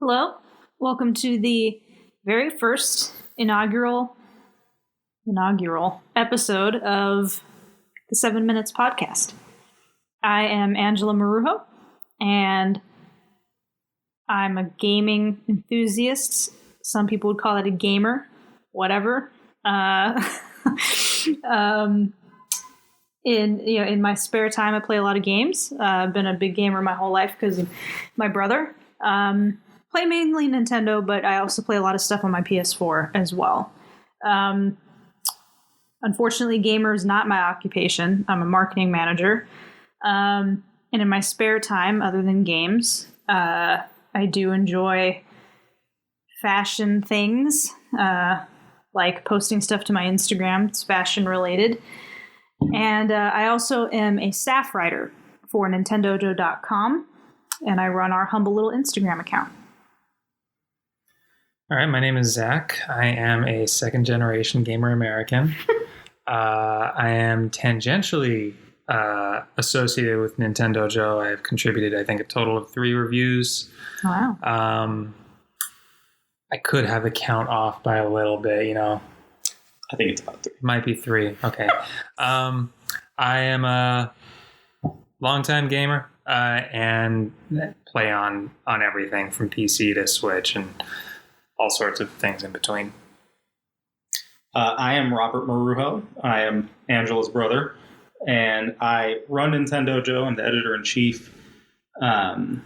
Hello, welcome to the very first inaugural episode of the 7 Minutes podcast. I am Angela Marujo, and I'm a gaming enthusiast. Some people would call it a gamer, whatever. In my spare time, I play a lot of games. I've been a big gamer my whole life because of my brother. Play mainly Nintendo, but I also play a lot of stuff on my PS4 as well. Unfortunately, gamer is not my occupation. I'm a marketing manager. And in my spare time, other than games, I do enjoy fashion things, like posting stuff to my Instagram. It's fashion related. And I also am a staff writer for nintendojo.com, and I run our humble little Instagram account. All right, my name is Zack. I am a second-generation gamer American. I am tangentially associated with Nintendojo. I have contributed, I think, a total of 3 reviews. Wow. I could have the count off by a little bit, I think it's about 3. Might be 3. Okay. I am a longtime gamer and play on everything from PC to Switch and all sorts of things in between. I am Robert Marujo. I am Angela's brother, and I run Nintendojo. I'm the editor-in-chief. And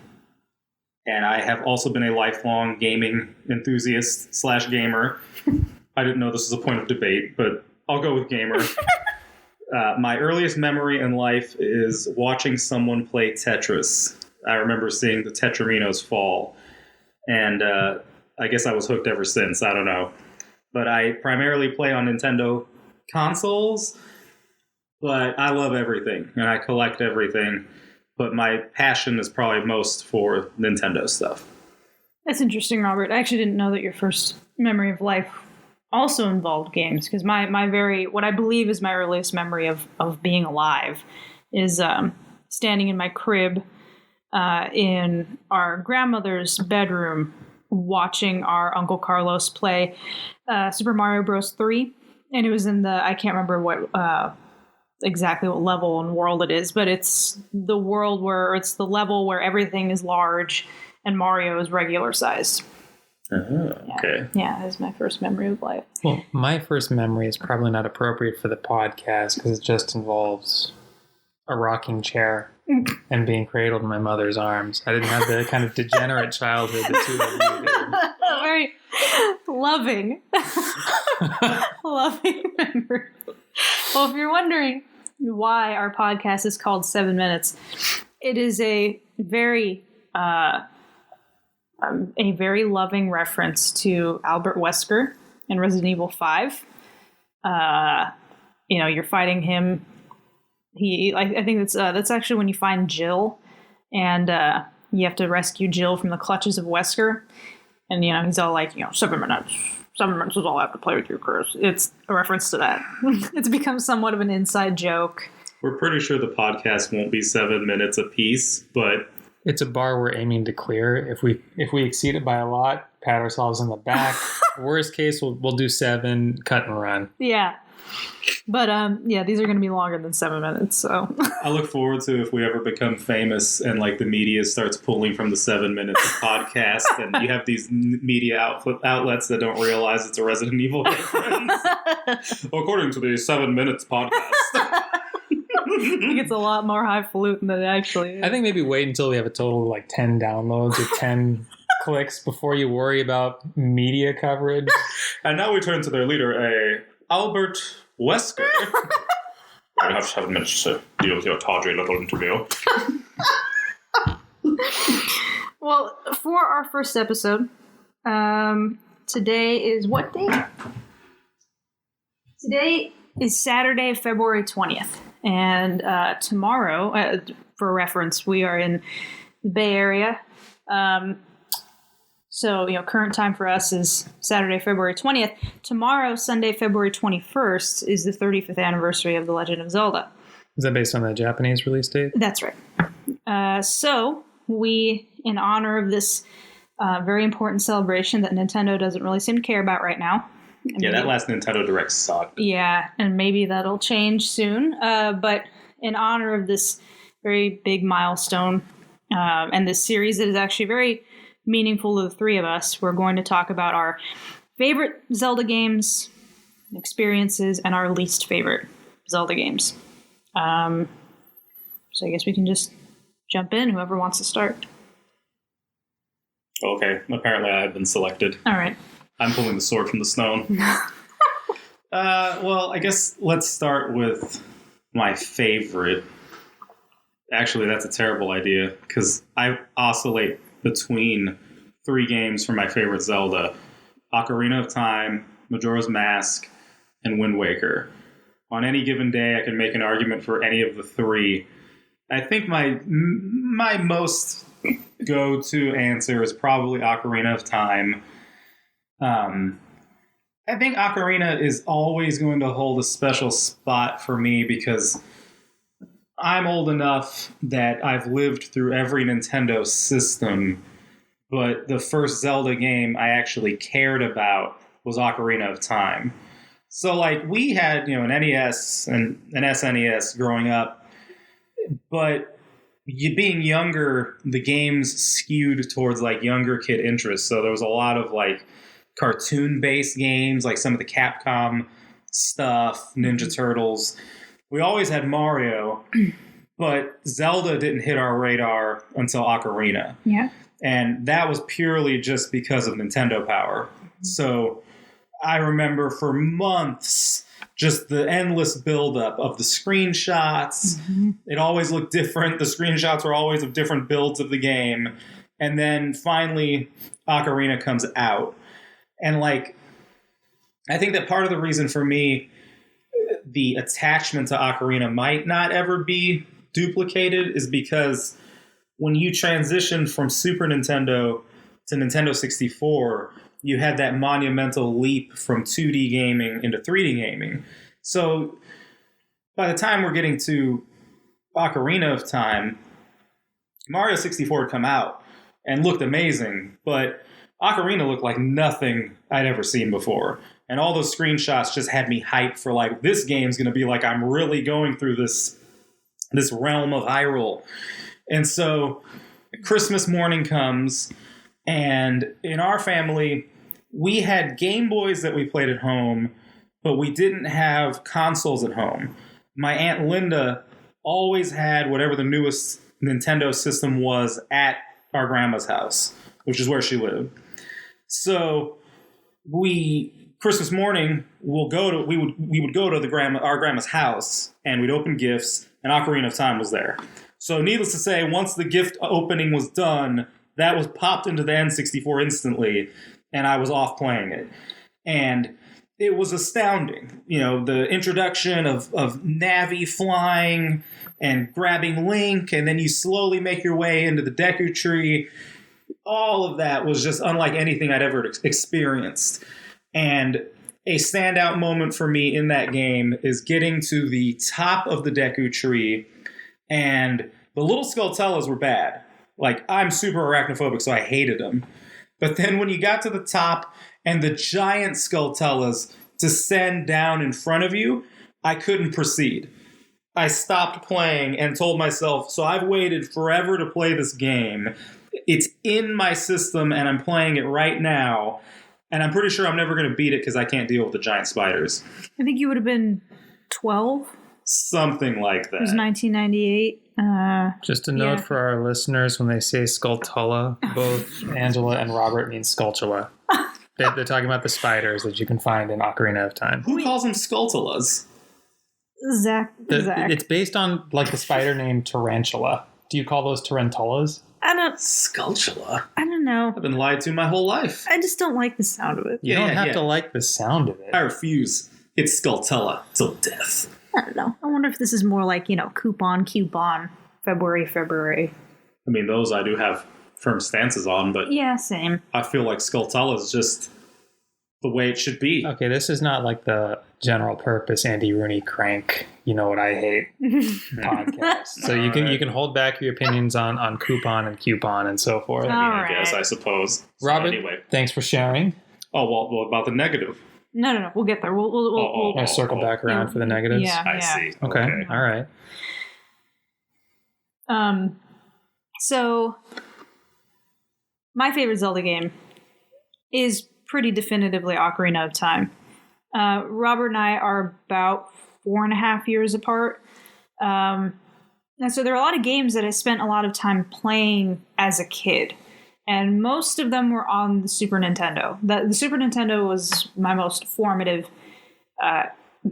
I have also been a lifelong gaming enthusiast / gamer. I didn't know this was a point of debate, but I'll go with gamer. My earliest memory in life is watching someone play Tetris. I remember seeing the Tetraminos fall, and I guess I was hooked ever since. I don't know. But I primarily play on Nintendo consoles, but I love everything, and I collect everything. But my passion is probably most for Nintendo stuff. That's interesting, Robert. I actually didn't know that your first memory of life also involved games, because what I believe is my earliest memory of being alive is standing in my crib in our grandmother's bedroom watching our Uncle Carlos play Super Mario Bros. 3. And it was in I can't remember what exactly what level and world it is, but it's the level where everything is large and Mario is regular sized. Okay. Yeah, that is my first memory of life. Well, my first memory is probably not appropriate for the podcast because it just involves a rocking chair and being cradled in my mother's arms. I didn't have the kind of degenerate childhood the two of you did. Very loving. Loving memory. Well, if you're wondering why our podcast is called 7 Minutes, it is a very loving reference to Albert Wesker in Resident Evil 5. You're fighting him. I think that's actually when you find Jill, and you have to rescue Jill from the clutches of Wesker. And he's all like, 7 minutes. 7 minutes is all I have to play with you, Chris. It's a reference to that. It's become somewhat of an inside joke. We're pretty sure the podcast won't be 7 minutes apiece, but it's a bar we're aiming to clear. If we exceed it by a lot, pat ourselves on the back. Worst case, we'll do 7, cut and run. Yeah. But these are going to be longer than 7 minutes. So I look forward to if we ever become famous and the media starts pulling from the 7 minutes of podcast, and you have these media outlets that don't realize it's a Resident Evil reference. According to the 7 minutes podcast. I think it's a lot more highfalutin than it actually is. I think maybe wait until we have a total of 10 downloads or 10 clicks before you worry about media coverage. And now we turn to their leader, Albert Wesker. I have 7 minutes to deal with your tawdry little interview. Well, for our first episode, today is what day? Today is Saturday, February 20th. And tomorrow, for reference, we are in the Bay Area. So, current time for us is Saturday, February 20th. Tomorrow, Sunday, February 21st, is the 35th anniversary of The Legend of Zelda. Is that based on the Japanese release date? That's right. So, we, in honor of this Very important celebration that Nintendo doesn't really seem to care about right now. Yeah, that last Nintendo Direct sucked. Yeah, and maybe that'll change soon. But in honor of this very big milestone and this series that is actually very meaningful to the three of us, we're going to talk about our favorite Zelda games, experiences, and our least favorite Zelda games. So I guess we can just jump in, whoever wants to start. Okay, apparently I have been selected. All right. I'm pulling the sword from the stone. Well, I guess let's start with my favorite. Actually, that's a terrible idea, because I oscillate between 3 games from my favorite Zelda: Ocarina of Time, Majora's Mask, and Wind Waker. On any given day, I can make an argument for any of the 3. I think my most go-to answer is probably Ocarina of Time. I think Ocarina is always going to hold a special spot for me because I'm old enough that I've lived through every Nintendo system, but the first Zelda game I actually cared about was Ocarina of Time. So, like, we had, an NES and an SNES growing up, but being younger, the games skewed towards, like, younger kid interests. So there was a lot of, like, cartoon-based games, like some of the Capcom stuff, Ninja Turtles. We always had Mario, but Zelda didn't hit our radar until Ocarina. Yeah. And that was purely just because of Nintendo power. So I remember for months just the endless buildup of the screenshots. Mm-hmm. It always looked different. The screenshots were always of different builds of the game. And then finally, Ocarina comes out. And, like, I think that part of the reason for me, the attachment to Ocarina might not ever be duplicated is because when you transitioned from Super Nintendo to Nintendo 64, you had that monumental leap from 2D gaming into 3D gaming. So by the time we're getting to Ocarina of Time, Mario 64 had come out and looked amazing, but Ocarina looked like nothing I'd ever seen before. And all those screenshots just had me hyped for, like, this game's going to be like I'm really going through this realm of Hyrule. And so Christmas morning comes, and in our family, we had Game Boys that we played at home, but we didn't have consoles at home. My Aunt Linda always had whatever the newest Nintendo system was at our grandma's house, which is where she lived. So Christmas morning, we would go to our grandma's house, and we'd open gifts, and Ocarina of Time was there. So needless to say, once the gift opening was done, that was popped into the N64 instantly, and I was off playing it. And it was astounding. The introduction of Navi flying and grabbing Link, and then you slowly make your way into the Deku Tree. All of that was just unlike anything I'd ever experienced. And a standout moment for me in that game is getting to the top of the Deku Tree, and the little Skulltulas were bad. Like, I'm super arachnophobic, so I hated them. But then when you got to the top and the giant Skulltulas descend down in front of you, I couldn't proceed. I stopped playing and told myself, so I've waited forever to play this game. It's in my system, and I'm playing it right now. And I'm pretty sure I'm never going to beat it because I can't deal with the giant spiders. I think you would have been 12. Something like that. It was 1998. Just a note for our listeners, when they say Skulltula, both Angela and Robert mean Skulltula. They're talking about the spiders that you can find in Ocarina of Time. Who calls them Skulltulas? Zack. It's based on, like, the spider named Tarantula. Do you call those Tarantulas? Skulltula? I don't know. I've been lied to my whole life. I just don't like the sound of it. You don't have to like the sound of it. I refuse. It's Skulltula till death. I don't know. I wonder if this is more like, coupon, February. I mean, those I do have firm stances on, but yeah, same. I feel like Skulltula is just the way it should be. Okay, this is not like the general purpose Andy Rooney crank, you know what I hate podcast. So you can hold back your opinions on coupon and so forth. I guess, I suppose. Robert, so anyway, thanks for sharing. Oh, well, what about the negative? No. We'll get there. We'll circle back around for the negatives. Yeah. I see. Okay. All right. So my favorite Zelda game is pretty definitively Ocarina of Time. Robert and I are about 4.5 years apart. And so there are a lot of games that I spent a lot of time playing as a kid. And most of them were on the Super Nintendo. The Super Nintendo was my most formative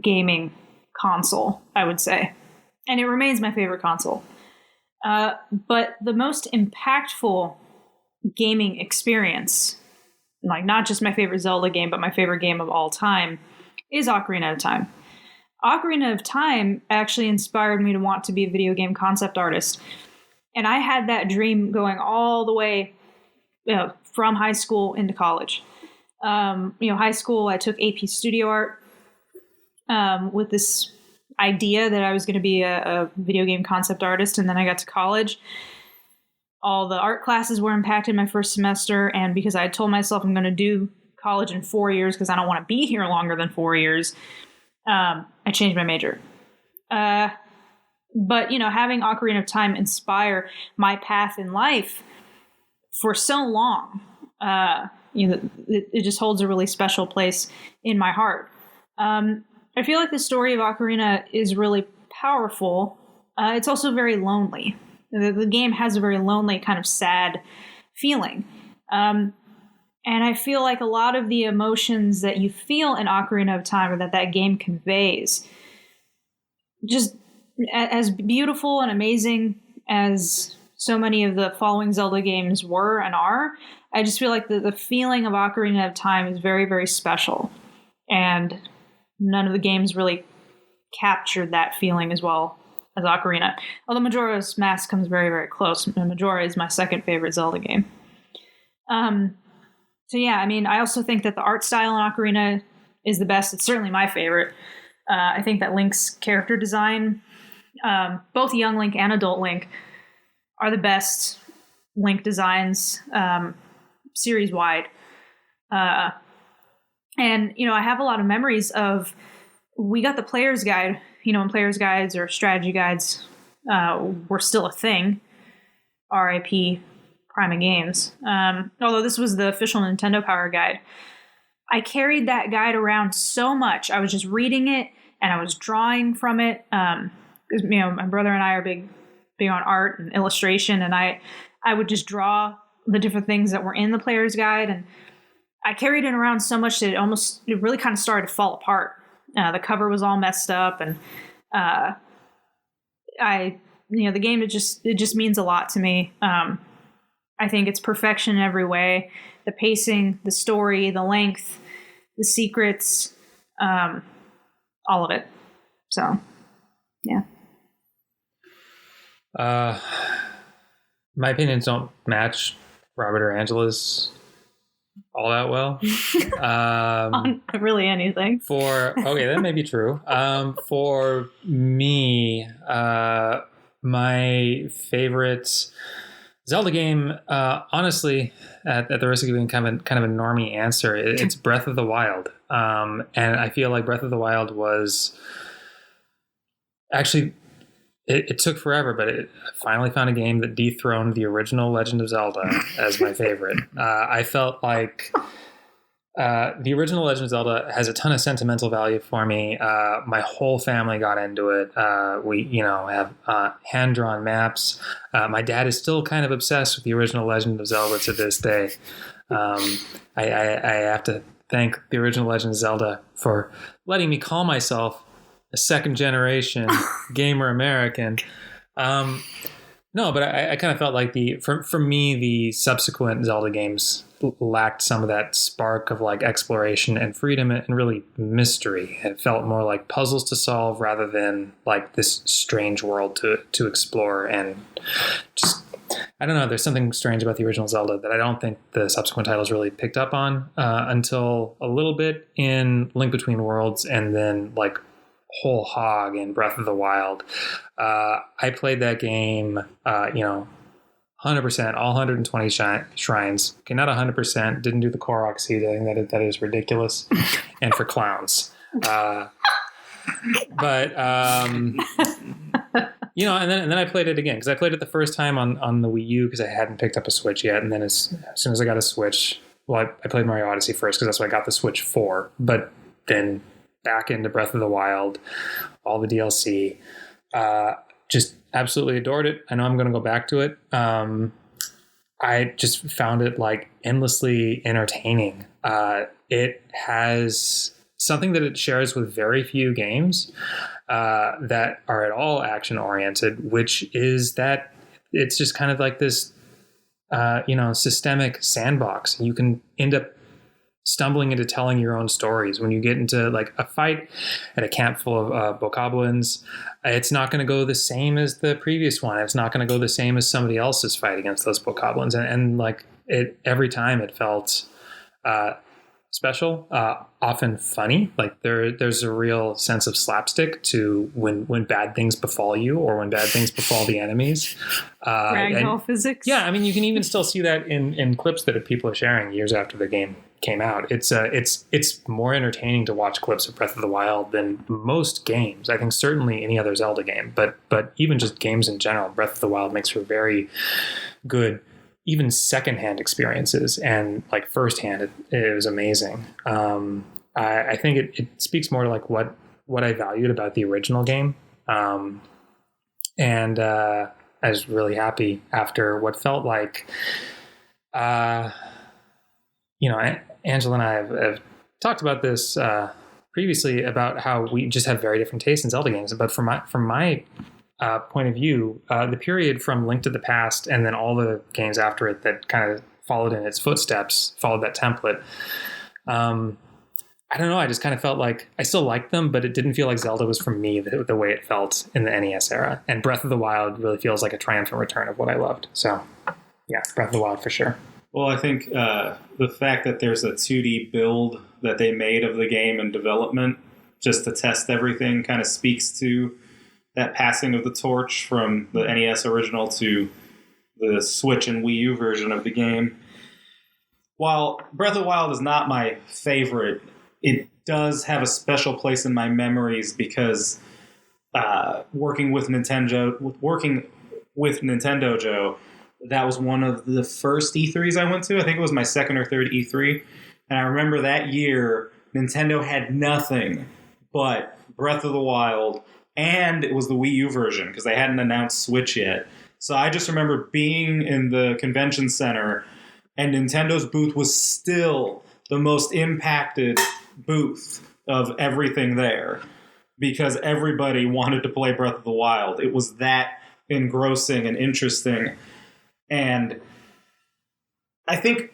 gaming console, I would say. And it remains my favorite console. But the most impactful gaming experience, like not just my favorite Zelda game, but my favorite game of all time, is Ocarina of Time. Ocarina of Time actually inspired me to want to be a video game concept artist. And I had that dream going all the way from high school into college. High school, I took AP Studio Art with this idea that I was going to be a video game concept artist. And then I got to college. All the art classes were impacted my first semester. And because I had told myself I'm going to do college in 4 years because I don't want to be here longer than 4 years, I changed my major. But, having Ocarina of Time inspire my path in life for so long, it just holds a really special place in my heart. I feel like the story of Ocarina is really powerful. It's also very lonely. The game has a very lonely, kind of sad feeling. And I feel like a lot of the emotions that you feel in Ocarina of Time, or that game conveys, just as beautiful and amazing as so many of the following Zelda games were and are, I just feel like the feeling of Ocarina of Time is very, very special. And none of the games really captured that feeling as well as Ocarina. Although Majora's Mask comes very, very close. Majora is my second favorite Zelda game. I also think that the art style in Ocarina is the best. It's certainly my favorite. I think that Link's character design, both young Link and adult Link, are the best Link designs series-wide. I have a lot of memories of, we got the player's guide, when player's guides or strategy guides were still a thing. RIP Prima Games. Although this was the official Nintendo Power Guide. I carried that guide around so much. I was just reading it and I was drawing from it. My brother and I are big on art and illustration, and I would just draw the different things that were in the player's guide, and I carried it around so much that it really kind of started to fall apart. The cover was all messed up, and the game, it just means a lot to me. I think it's perfection in every way. The pacing, the story, the length, the secrets, all of it. So, yeah. My opinions don't match Robert or Angela's all that well. On really anything. That may be true. For me, my favorite Zelda game, honestly, at the risk of giving kind of a normie answer, it's Breath of the Wild. And I feel like Breath of the Wild was actually, it took forever, but I finally found a game that dethroned the original Legend of Zelda as my favorite. I felt like the original Legend of Zelda has a ton of sentimental value for me. My whole family got into it. We, have hand-drawn maps. My dad is still kind of obsessed with the original Legend of Zelda to this day. I have to thank the original Legend of Zelda for letting me call myself a second-generation gamer American. No, but I kind of felt like for me, the subsequent Zelda games lacked some of that spark of like exploration and freedom and really mystery. It felt more like puzzles to solve rather than like this strange world to explore. And just, I don't know, there's something strange about the original Zelda that I don't think the subsequent titles really picked up on until a little bit in Link Between Worlds, and then like whole hog in Breath of the Wild. I played that game, 100%, all 120 shrines. Okay, not 100%. Didn't do the Korok seed. I think that is ridiculous, and for clowns. And then I played it again because I played it the first time on the Wii U because I hadn't picked up a Switch yet, and then as soon as I got a Switch, well, I played Mario Odyssey first because that's what I got the Switch for. But then back into Breath of the Wild, all the DLC. Just absolutely adored it. I know I'm going to go back to it. I just found it like endlessly entertaining. It has something that it shares with very few games that are at all action oriented, which is that it's just kind of like this, systemic sandbox. You can end up stumbling into telling your own stories. When you get into like a fight at a camp full of bokoblins, it's not going to go the same as the previous one. It's not going to go the same as somebody else's fight against those bokoblins. And like it, every time it felt special, often funny. Like there's a real sense of slapstick to when bad things befall you or when bad things befall the enemies. Ragdoll physics. Yeah, I mean, you can even still see that in clips that people are sharing years after the game came out. It's more entertaining to watch clips of Breath of the Wild than most games. I think certainly any other Zelda game, but even just games in general, Breath of the Wild makes for very good, even secondhand experiences, and like firsthand, it was amazing. I think it speaks more to like what I valued about the original game, and I was really happy after what felt like, Angela and I have talked about this previously about how we just have very different tastes in Zelda games. But from my point of view, the period from Link to the Past and then all the games after it that kind of followed in its footsteps, followed that template. I don't know. I just kind of felt like I still liked them, but it didn't feel like Zelda was for me the way it felt in the NES era. And Breath of the Wild really feels like a triumphant return of what I loved. So, yeah, Breath of the Wild for sure. Well, I think the fact that there's a 2D build that they made of the game in development just to test everything kind of speaks to that passing of the torch from the NES original to the Switch and Wii U version of the game. While Breath of the Wild is not my favorite, it does have a special place in my memories because working with Nintendo Joe, that was one of the first E3s I went to. I think it was my second or third E3. And I remember that year, Nintendo had nothing but Breath of the Wild, and it was the Wii U version because they hadn't announced Switch yet. So I just remember being in the convention center, and Nintendo's booth was still the most impacted booth of everything there because everybody wanted to play Breath of the Wild. It was that engrossing and interesting. And I think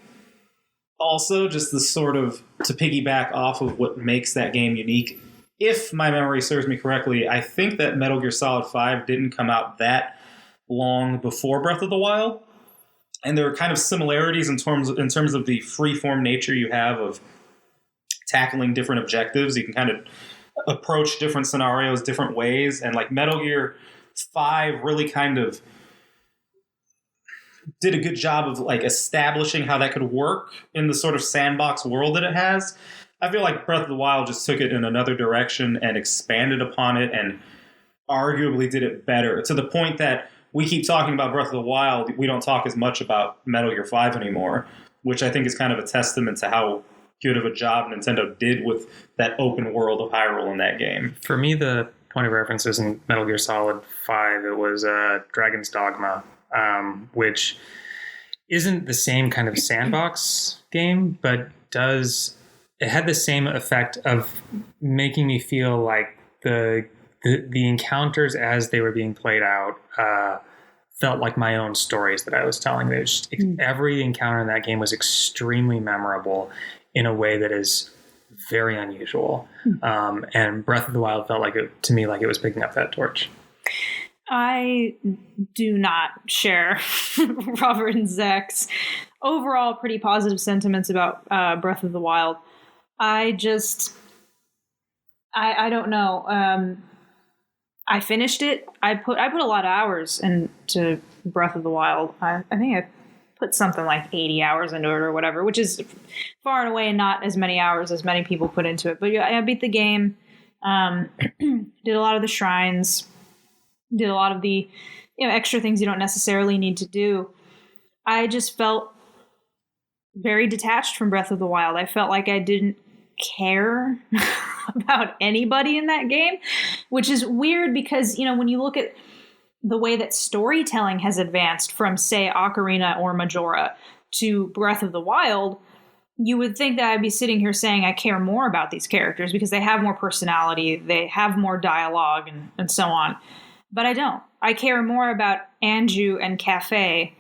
also just the sort of, to piggyback off of what makes that game unique, if my memory serves me correctly, I think that Metal Gear Solid 5 didn't come out that long before Breath of the Wild. And there are kind of similarities in terms of the free-form nature you have of tackling different objectives. You can kind of approach different scenarios different ways. And like Metal Gear 5 really kind of did a good job of like establishing how that could work in the sort of sandbox world that it has. I feel like Breath of the Wild just took it in another direction and expanded upon it and arguably did it better, to the point that we keep talking about Breath of the Wild. We don't talk as much about Metal Gear 5 anymore, which I think is kind of a testament to how good of a job Nintendo did with that open world of Hyrule in that game. For me, the point of reference isn't Metal Gear Solid 5. It was Dragon's Dogma, which isn't the same kind of sandbox game, but it had the same effect of making me feel like the encounters as they were being played out felt like my own stories that I was telling. Every encounter in that game was extremely memorable in a way that is very unusual. And Breath of the Wild felt to me like it was picking up that torch. I do not share Robert and Zach's overall pretty positive sentiments about Breath of the Wild. I don't know. I finished it. I put a lot of hours into Breath of the Wild. I think I put something like 80 hours into it or whatever, which is far and away not as many hours as many people put into it. But yeah, I beat the game. Did a lot of the shrines. Did a lot of the extra things you don't necessarily need to do. I just felt very detached from Breath of the Wild. I felt like I didn't care about anybody in that game, which is weird because, when you look at the way that storytelling has advanced from, say, Ocarina or Majora to Breath of the Wild, you would think that I'd be sitting here saying I care more about these characters because they have more personality, they have more dialogue, and so on. But I don't. I care more about Anju and Cafe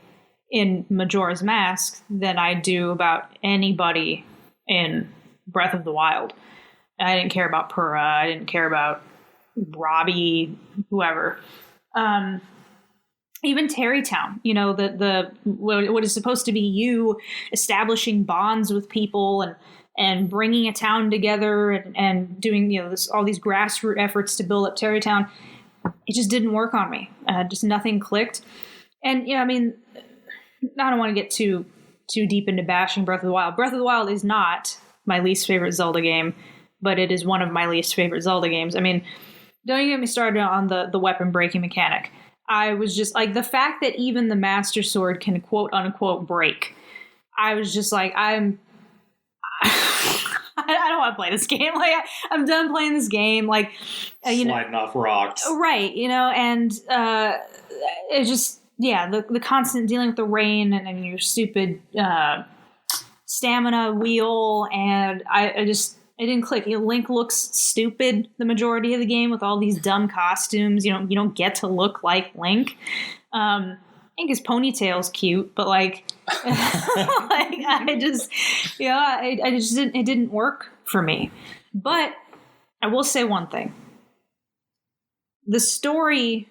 in Majora's Mask than I do about anybody in Breath of the Wild. I didn't care about Purah. I didn't care about Robbie, whoever. Even Terrytown, the what is supposed to be you establishing bonds with people and bringing a town together and doing all these grassroots efforts to build up Terrytown. It just didn't work on me. Just nothing clicked. And I don't want to get too deep into bashing Breath of the Wild. Breath of the Wild is not my least favorite Zelda game, but it is one of my least favorite Zelda games. Don't get me started on the weapon breaking mechanic. I was just like, the fact that even the Master Sword can quote unquote break. I was just like, I don't want to play this game. I'm done playing this game. Sliding off rocks. Right. And it just, the constant dealing with the rain and your stupid stamina wheel. And it didn't click. Link looks stupid the majority of the game with all these dumb costumes. You don't get to look like Link. I think his ponytail's cute, but it didn't work for me. But I will say one thing. The story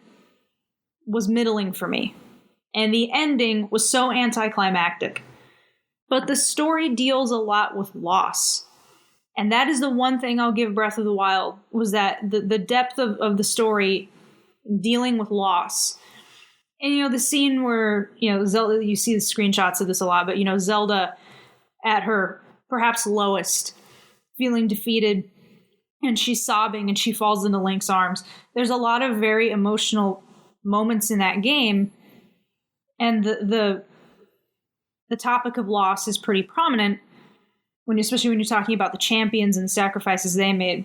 was middling for me, and the ending was so anticlimactic. But the story deals a lot with loss. And that is the one thing I'll give Breath of the Wild, was that the depth of the story dealing with loss. And, the scene where, Zelda, you see the screenshots of this a lot, but, Zelda at her perhaps lowest, feeling defeated, and she's sobbing and she falls into Link's arms. There's a lot of very emotional moments in that game. And the topic of loss is pretty prominent, especially when you're talking about the champions and the sacrifices they made.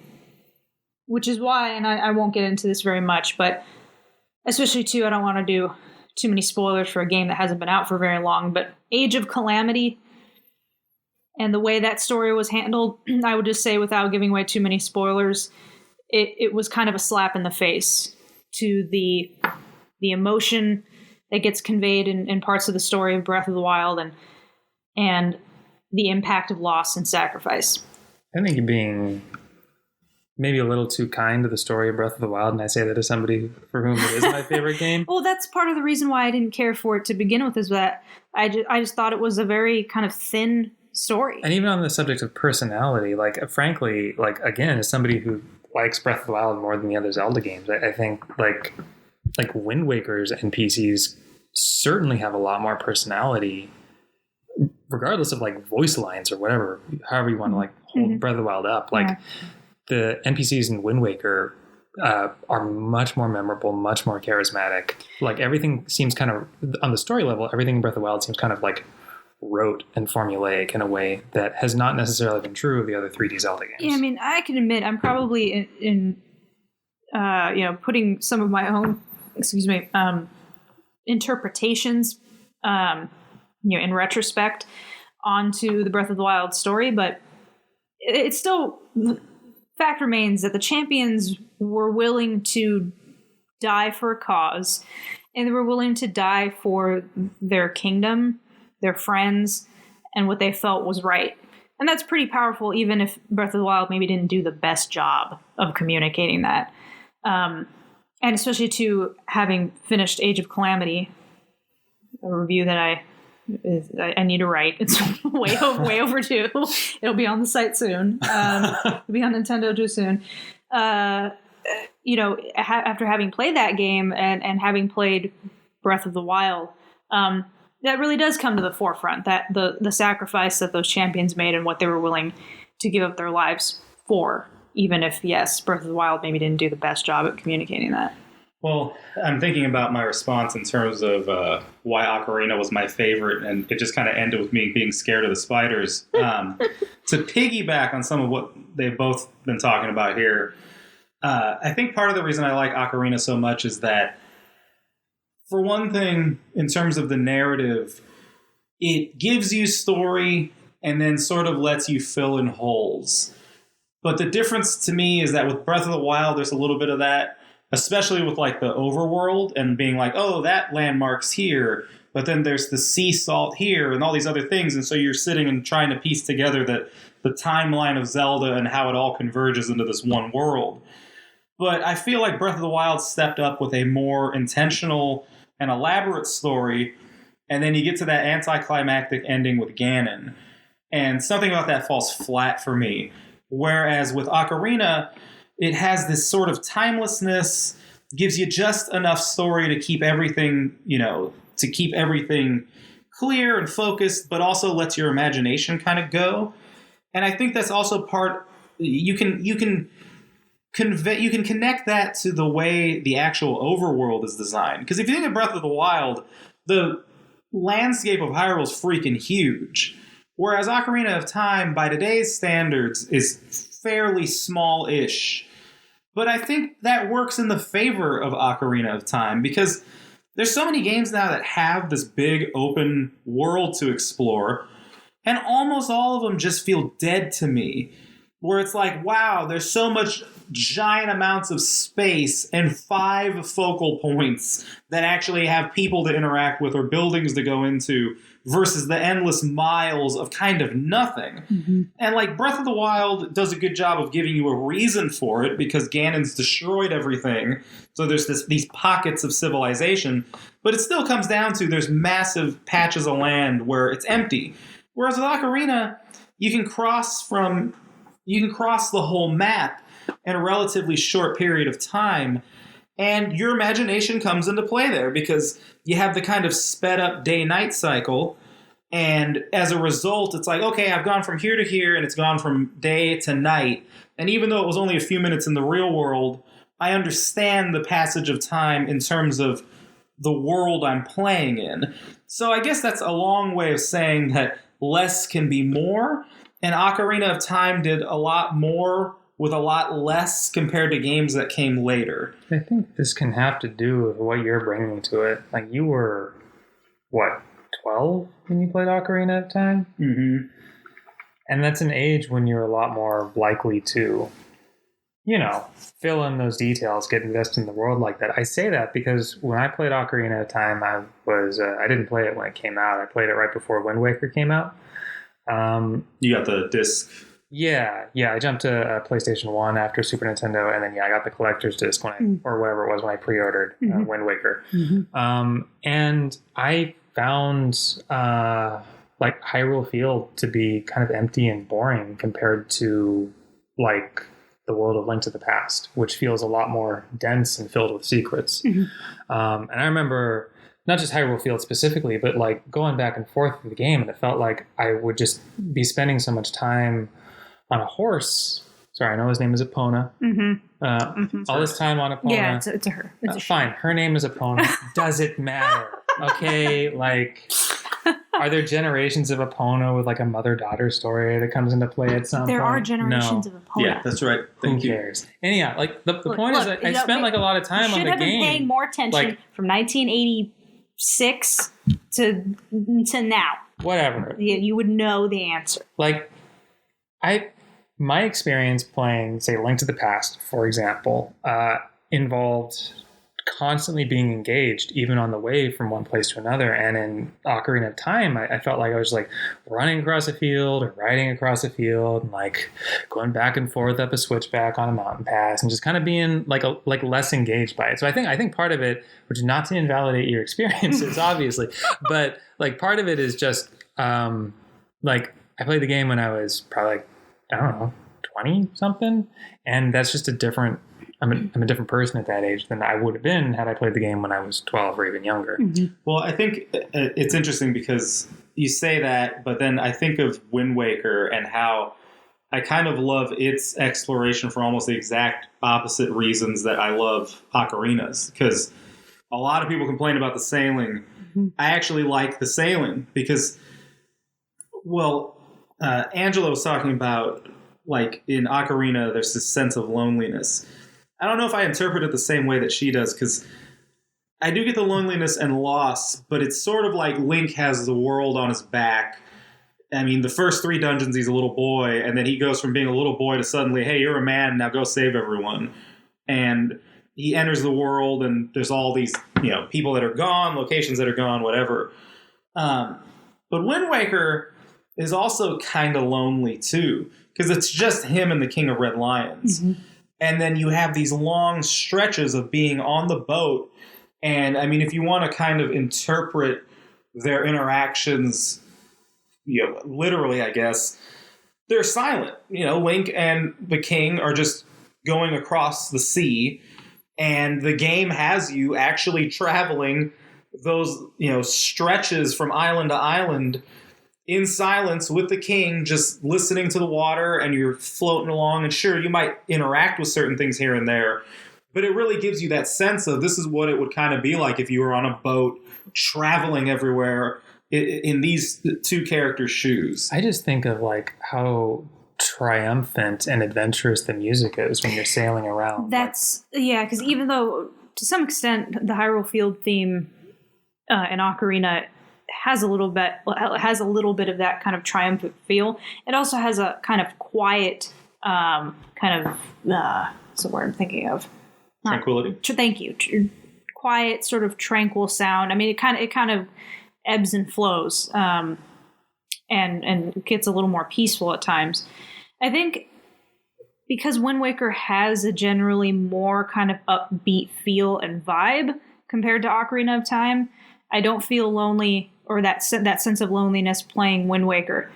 Which is why, and I won't get into this very much, but especially too, I don't want to do too many spoilers for a game that hasn't been out for very long, but Age of Calamity and the way that story was handled, I would just say, without giving away too many spoilers, it was kind of a slap in the face to the emotion that gets conveyed in parts of the story of Breath of the Wild and the impact of loss and sacrifice. I think you're being maybe a little too kind to the story of Breath of the Wild, and I say that as somebody for whom it is my favorite game. Well, that's part of the reason why I didn't care for it to begin with, is that I just thought it was a very kind of thin story. And even on the subject of personality, frankly, again, as somebody who likes Breath of the Wild more than the other Zelda games, I think Wind Waker's NPCs certainly have a lot more personality, regardless of voice lines or whatever, however you want to hold Breath of the Wild up. The NPCs in Wind Waker are much more memorable, much more charismatic. Everything seems kind of, on the story level, everything in Breath of the Wild seems kind of rote and formulaic in a way that has not necessarily been true of the other 3D Zelda games. Yeah, I can admit I'm probably in putting some of my own, interpretations, in retrospect onto the Breath of the Wild story, but it's still, fact remains that the champions were willing to die for a cause and they were willing to die for their kingdom, their friends, and what they felt was right. And that's pretty powerful, even if Breath of the Wild maybe didn't do the best job of communicating that. And especially to having finished Age of Calamity, a review that I need to write. It's way overdue. It'll be on the site soon. It'll be on Nintendo too soon. After having played that game and having played Breath of the Wild, that really does come to the forefront, that the sacrifice that those champions made and what they were willing to give up their lives for, even if, yes, Breath of the Wild maybe didn't do the best job at communicating that. Well, I'm thinking about my response in terms of why Ocarina was my favorite, and it just kind of ended with me being scared of the spiders. To piggyback on some of what they've both been talking about here, I think part of the reason I like Ocarina so much is that, for one thing, in terms of the narrative, it gives you story and then sort of lets you fill in holes. But the difference to me is that with Breath of the Wild, there's a little bit of that, especially with like the overworld and being like, oh, that landmark's here, but then there's the sea salt here and all these other things. And so you're sitting and trying to piece together the timeline of Zelda and how it all converges into this one world. But I feel like Breath of the Wild stepped up with a more intentional and elaborate story, and then you get to that anticlimactic ending with Ganon, and something about that falls flat for me. Whereas with Ocarina, it has this sort of timelessness, gives you just enough story to keep everything, clear and focused, but also lets your imagination kind of go. And I think that's also part, you can connect that to the way the actual overworld is designed. Because if you think of Breath of the Wild, the landscape of Hyrule is freaking huge. Whereas Ocarina of Time, by today's standards, is fairly small-ish. But I think that works in the favor of Ocarina of Time, because there's so many games now that have this big open world to explore, and almost all of them just feel dead to me. Where it's like, wow, there's so much giant amounts of space and 5 focal points that actually have people to interact with or buildings to go into versus the endless miles of kind of nothing. Mm-hmm. And like Breath of the Wild does a good job of giving you a reason for it because Ganon's destroyed everything. So there's these pockets of civilization, but it still comes down to there's massive patches of land where it's empty. Whereas with Ocarina, you can cross the whole map in a relatively short period of time, and your imagination comes into play there because you have the kind of sped up day-night cycle, and as a result, it's like, okay, I've gone from here to here, and it's gone from day to night, and even though it was only a few minutes in the real world, I understand the passage of time in terms of the world I'm playing in. So I guess that's a long way of saying that less can be more, and Ocarina of Time did a lot more with a lot less compared to games that came later. I think this can have to do with what you're bringing to it. Like, you were, 12 when you played Ocarina of Time? Mm-hmm. And that's an age when you're a lot more likely to, fill in those details, get invested in the world like that. I say that because when I played Ocarina of Time, I didn't play it when it came out. I played it right before Wind Waker came out. You got the disc. Yeah. I jumped to PlayStation 1 after Super Nintendo, and then I got the collector's disc or whatever it was when I pre-ordered Wind Waker. Mm-hmm. And I found Hyrule Field to be kind of empty and boring compared to the world of Link to the Past, which feels a lot more dense and filled with secrets. Mm-hmm. And I remember not just Hyrule Field specifically, but going back and forth through the game, and it felt like I would just be spending so much time on a horse. Sorry, I know his name is Epona. Mm-hmm. All this time on Epona. Yeah, it's a her. It's fine. Her name is Epona. Does it matter? Okay, are there generations of Epona with a mother-daughter story that comes into play at some point? There are generations of Epona. Yeah, that's right. Who cares? Anyhow, the point is that I spent a lot of time on the game. You should have been paying more attention from 1986 to now. Whatever. You would know the answer. My experience playing, say, Link to the Past, for example, involved constantly being engaged, even on the way from one place to another. And in Ocarina of Time, I felt like I was like running across a field or riding across a field and like going back and forth up a switchback on a mountain pass and just kind of being like less engaged by it. So I think part of it, which is not to invalidate your experiences, obviously, but like part of it is just like I played the game when I was probably like, I don't know, 20 something. And that's just I'm a different person at that age than I would have been had I played the game when I was 12 or even younger. Mm-hmm. Well, I think it's interesting because you say that, but then I think of Wind Waker and how I kind of love its exploration for almost the exact opposite reasons that I love Ocarina's. Because a lot of people complain about the sailing. Mm-hmm. I actually like the sailing because, well, Angela was talking about, like, in Ocarina, there's this sense of loneliness. I don't know if I interpret it the same way that she does, because I do get the loneliness and loss, but it's sort of like Link has the world on his back. I mean, the first 3 dungeons, he's a little boy, and then he goes from being a little boy to suddenly, hey, you're a man, now go save everyone. And he enters the world, and there's all these, people that are gone, locations that are gone, whatever. But Wind Waker is also kind of lonely, too, because it's just him and the King of Red Lions. Mm-hmm. And then you have these long stretches of being on the boat. And, I mean, if you want to kind of interpret their interactions, literally, I guess, they're silent. Link and the king are just going across the sea. And the game has you actually traveling those, stretches from island to island in silence with the king, just listening to the water, and you're floating along. And sure, you might interact with certain things here and there, but it really gives you that sense of this is what it would kind of be like if you were on a boat traveling everywhere in these 2 characters' shoes. I just think of like how triumphant and adventurous the music is when you're sailing around. Because even though to some extent the Hyrule Field theme in Ocarina has a little bit of that kind of triumphant feel. It also has a kind of quiet, what's the word I'm thinking of? Tranquility. Thank you. Quiet, sort of tranquil sound. I mean, it kind of ebbs and flows, and gets a little more peaceful at times. I think because Wind Waker has a generally more kind of upbeat feel and vibe compared to Ocarina of Time, I don't feel lonely or that sense of loneliness playing Wind Waker.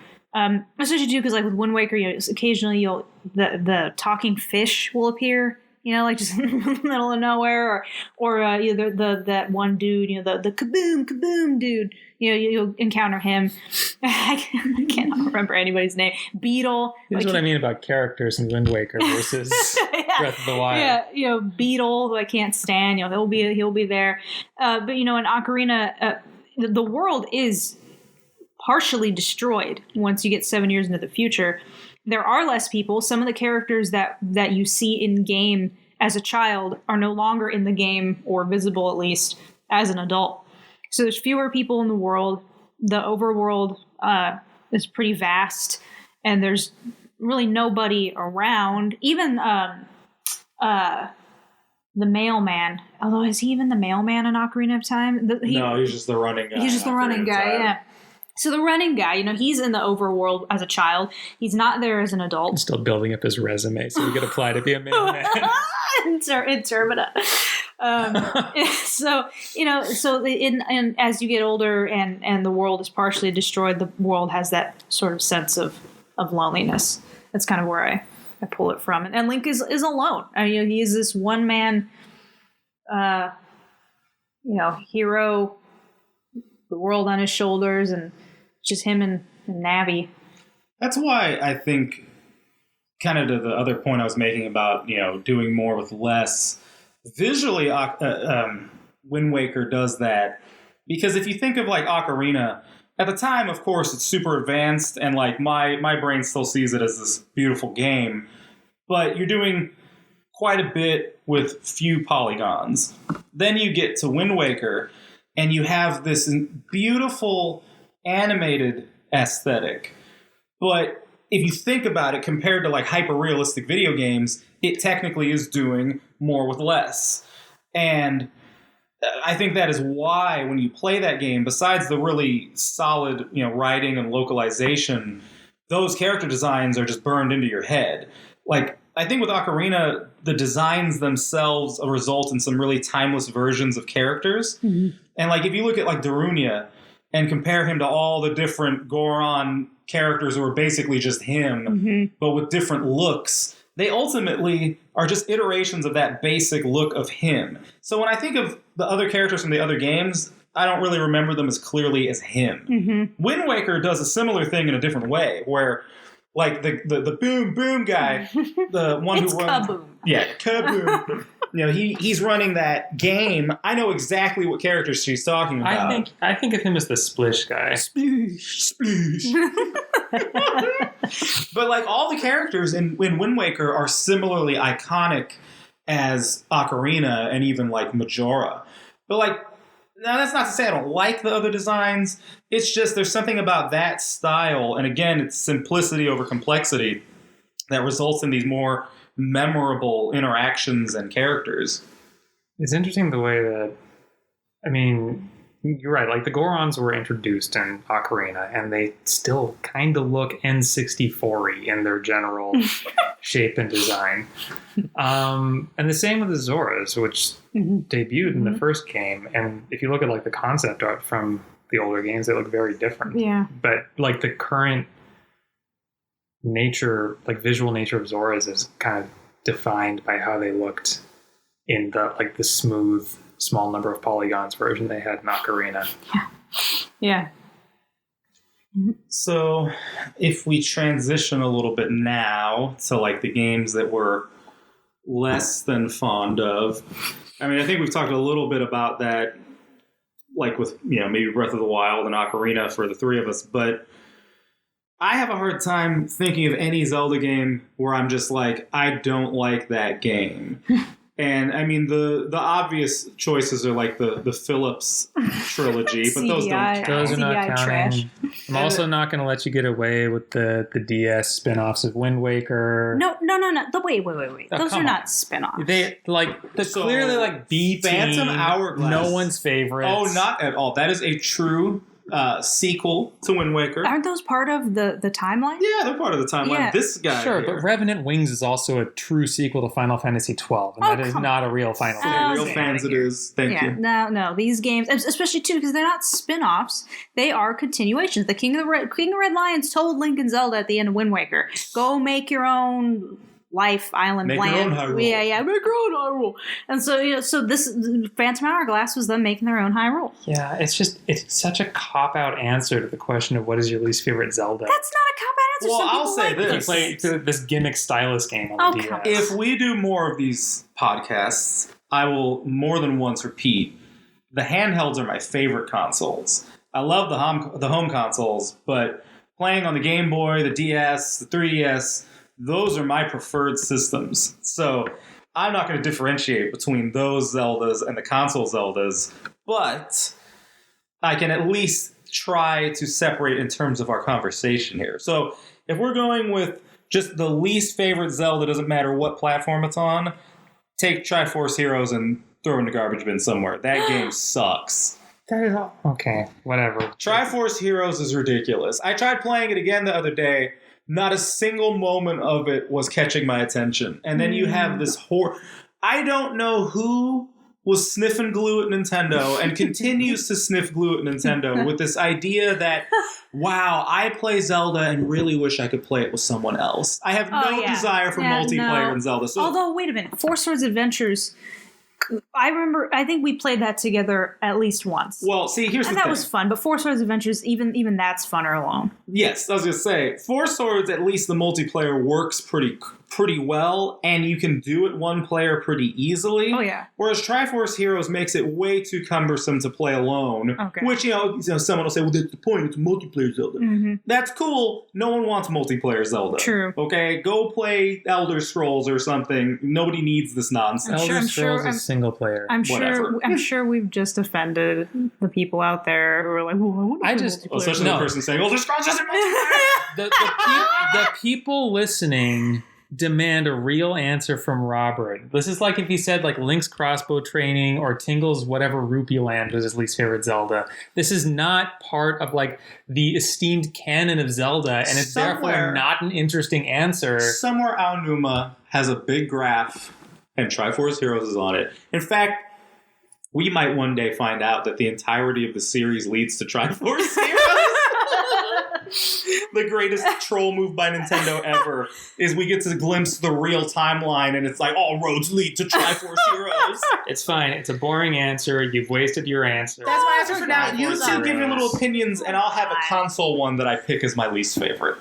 Especially too, because like with Wind Waker, occasionally the talking fish will appear, like just in the middle of nowhere, or either that one dude, the kaboom dude, you'll encounter him. I cannot remember anybody's name. Beetle. Here's what I mean about characters in Wind Waker versus Breath of the Wild. Yeah, Beetle, who I can't stand. He'll be there. But in Ocarina, the world is partially destroyed once you get 7 years into the future. There are less people. Some of the characters that you see in game as a child are no longer in the game, or visible at least, as an adult. So there's fewer people in the world. The overworld is pretty vast, and there's really nobody around. Even the mailman. Although, is he even the mailman in Ocarina of Time? No, he's just the running guy. He's just the running guy, yeah. So the running guy, he's in the overworld as a child. He's not there as an adult. He's still building up his resume, so he could apply to be a mailman. in Termina. And as you get older and the world is partially destroyed, the world has that sort of sense of loneliness. That's kind of where I pull it from. And Link is alone. He is this one man, hero, the world on his shoulders, and just him and Navi. That's why I think, kind of to the other point I was making about, doing more with less, visually Wind Waker does that. Because if you think of like Ocarina, at the time, of course, it's super advanced, and like my brain still sees it as this beautiful game, but you're doing quite a bit with few polygons. Then you get to Wind Waker, and you have this beautiful animated aesthetic. But if you think about it, compared to like hyper-realistic video games, it technically is doing more with less. And I think that is why when you play that game, besides the really solid, writing and localization, those character designs are just burned into your head. Like, I think with Ocarina, the designs themselves result in some really timeless versions of characters. Mm-hmm. And like, if you look at like Darunia and compare him to all the different Goron characters who are basically just him, mm-hmm. but with different looks, they ultimately are just iterations of that basic look of him. So when I think of the other characters from the other games, I don't really remember them as clearly as him. Mm-hmm. Wind Waker does a similar thing in a different way, where like the boom boom guy, the one who runs, Kaboom. Yeah, Kaboom. He's running that game. I know exactly what characters she's talking about. I think of him as the Splish guy. Splish. But like all the characters in Wind Waker are similarly iconic as Ocarina and even like Majora. But like, now that's not to say I don't like the other designs. It's just there's something about that style, and again, it's simplicity over complexity that results in these more memorable interactions and characters. It's interesting the way that, I mean, you're right, like the Gorons were introduced in Ocarina, and they still kind of look N64-y in their general shape and design. And the same with the Zoras, which debuted in the first game, and if you look at like the concept art from the older games, they look very different. Yeah. But like the current nature, like visual nature of Zoras is kind of defined by how they looked in the like the smooth, small number of polygons version they had in Ocarina. Yeah. So if we transition a little bit now to like the games that we're less than fond of, I mean, I think we've talked a little bit about that, like with, maybe Breath of the Wild and Ocarina for the three of us, but I have a hard time thinking of any Zelda game where I'm just like, I don't like that game. And I mean, the obvious choices are like the Philips trilogy, but those don't count. Those are not counting. I'm also not going to let you get away with the DS spin-offs of Wind Waker. No. Wait. Oh, those are not spin-offs. They like they're clearly like B Phantom Hourglass. No one's favorite. Oh, not at all. That is a true sequel to Wind Waker. Aren't those part of the timeline? Yeah, they're part of the timeline. Yeah. This guy Sure, here. but Revenant Wings is also a true sequel to Final Fantasy XII, and that is not a real Final Fantasy. Real fans it is. Thank you. No, these games, especially too, because they're not spin-offs, they are continuations. The King of Red Lions told Link and Zelda at the end of Wind Waker, go make your own life island make land. Your own Hyrule. Yeah, make your own Hyrule. And so, so this Phantom Hourglass was them making their own Hyrule. Yeah, it's such a cop-out answer to the question of what is your least favorite Zelda. That's not a cop-out answer. Well, Some I'll people say like this. You play this gimmick stylus game on the DS. If we do more of these podcasts, I will more than once repeat, the handhelds are my favorite consoles. I love the home consoles, but playing on the Game Boy, the DS, the 3DS, those are my preferred systems. So I'm not going to differentiate between those Zeldas and the console Zeldas, but I can at least try to separate in terms of our conversation here. So if we're going with just the least favorite Zelda, doesn't matter what platform it's on, take Triforce Heroes and throw it in the garbage bin somewhere. That game sucks. That is all. Okay, whatever. Triforce Heroes is ridiculous. I tried playing it again the other day. Not a single moment of it was catching my attention. And then you have this I don't know who was sniffing glue at Nintendo and continues to sniff glue at Nintendo with this idea that, wow, I play Zelda and really wish I could play it with someone else. I have no desire for multiplayer in Zelda. So, although, wait a minute. Four Swords Adventures, I think we played that together at least once. Well, see, here's the thing. And that was fun, but Four Swords Adventures, even that's funner alone. Yes, I was going to say, Four Swords, at least the multiplayer works pretty well, and you can do it one player pretty easily. Oh, yeah. Whereas Triforce Heroes makes it way too cumbersome to play alone. Okay. Which, someone will say, well, that's the point. It's a multiplayer Zelda. Mm-hmm. That's cool. No one wants multiplayer Zelda. True. Okay? Go play Elder Scrolls or something. Nobody needs this nonsense. Elder Scrolls is single player. I'm sure we've just offended the people out there who are like, well, especially the person saying, Elder Scrolls isn't multiplayer. the people listening demand a real answer from Robert. This is like if he said like Link's crossbow training or Tingle's whatever Rupee Land was his least favorite Zelda. This is not part of like the esteemed canon of Zelda, and it's therefore not an interesting answer. Somewhere Aonuma has a big graph and Triforce Heroes is on it. In fact, we might one day find out that the entirety of the series leads to Triforce Heroes. The greatest troll move by Nintendo ever is we get to glimpse the real timeline, and it's like all roads lead to Triforce Heroes. It's fine. It's a boring answer. You've wasted your answer. That's my answer for now. You two give your little opinions, and I'll have a console one that I pick as my least favorite.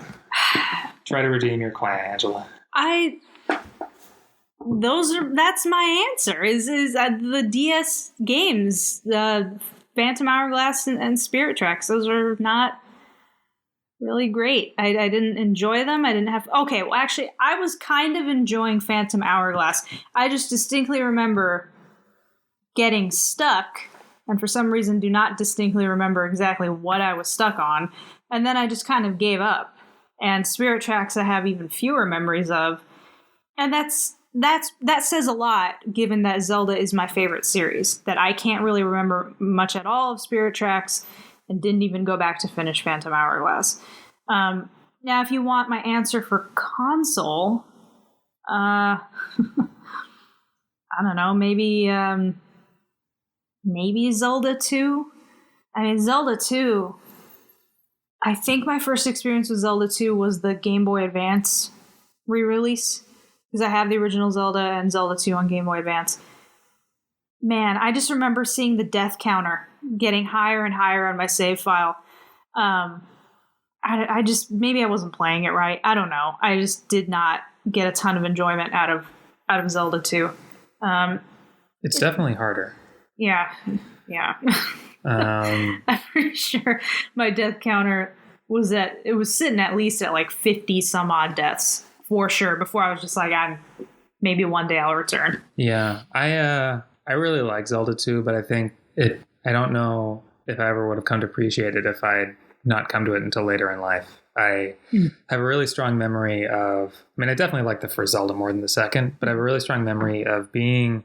Try to redeem your client, Angela. That's my answer. Is the DS games, the Phantom Hourglass and Spirit Tracks. Those are not really great. I didn't enjoy them. I didn't have... Okay, well, actually, I was kind of enjoying Phantom Hourglass. I just distinctly remember getting stuck, and for some reason do not distinctly remember exactly what I was stuck on, and then I just kind of gave up. And Spirit Tracks I have even fewer memories of, and that says a lot, given that Zelda is my favorite series, that I can't really remember much at all of Spirit Tracks, and didn't even go back to finish Phantom Hourglass. Now, if you want my answer for console, I don't know, maybe Zelda 2? I mean, Zelda 2, I think my first experience with Zelda 2 was the Game Boy Advance re-release, because I have the original Zelda and Zelda 2 on Game Boy Advance. Man, I just remember seeing the death counter getting higher and higher on my save file. I just, maybe I wasn't playing it right. I don't know. I just did not get a ton of enjoyment out of Zelda 2. It's definitely harder. Yeah. I'm pretty sure my death counter was sitting at least at like 50 some odd deaths for sure before I was just like, maybe one day I'll return. Yeah. I really like Zelda 2, but I think I don't know if I ever would have come to appreciate it if I had not come to it until later in life. I have a really strong memory of, I definitely like the first Zelda more than the second, but I have a really strong memory of being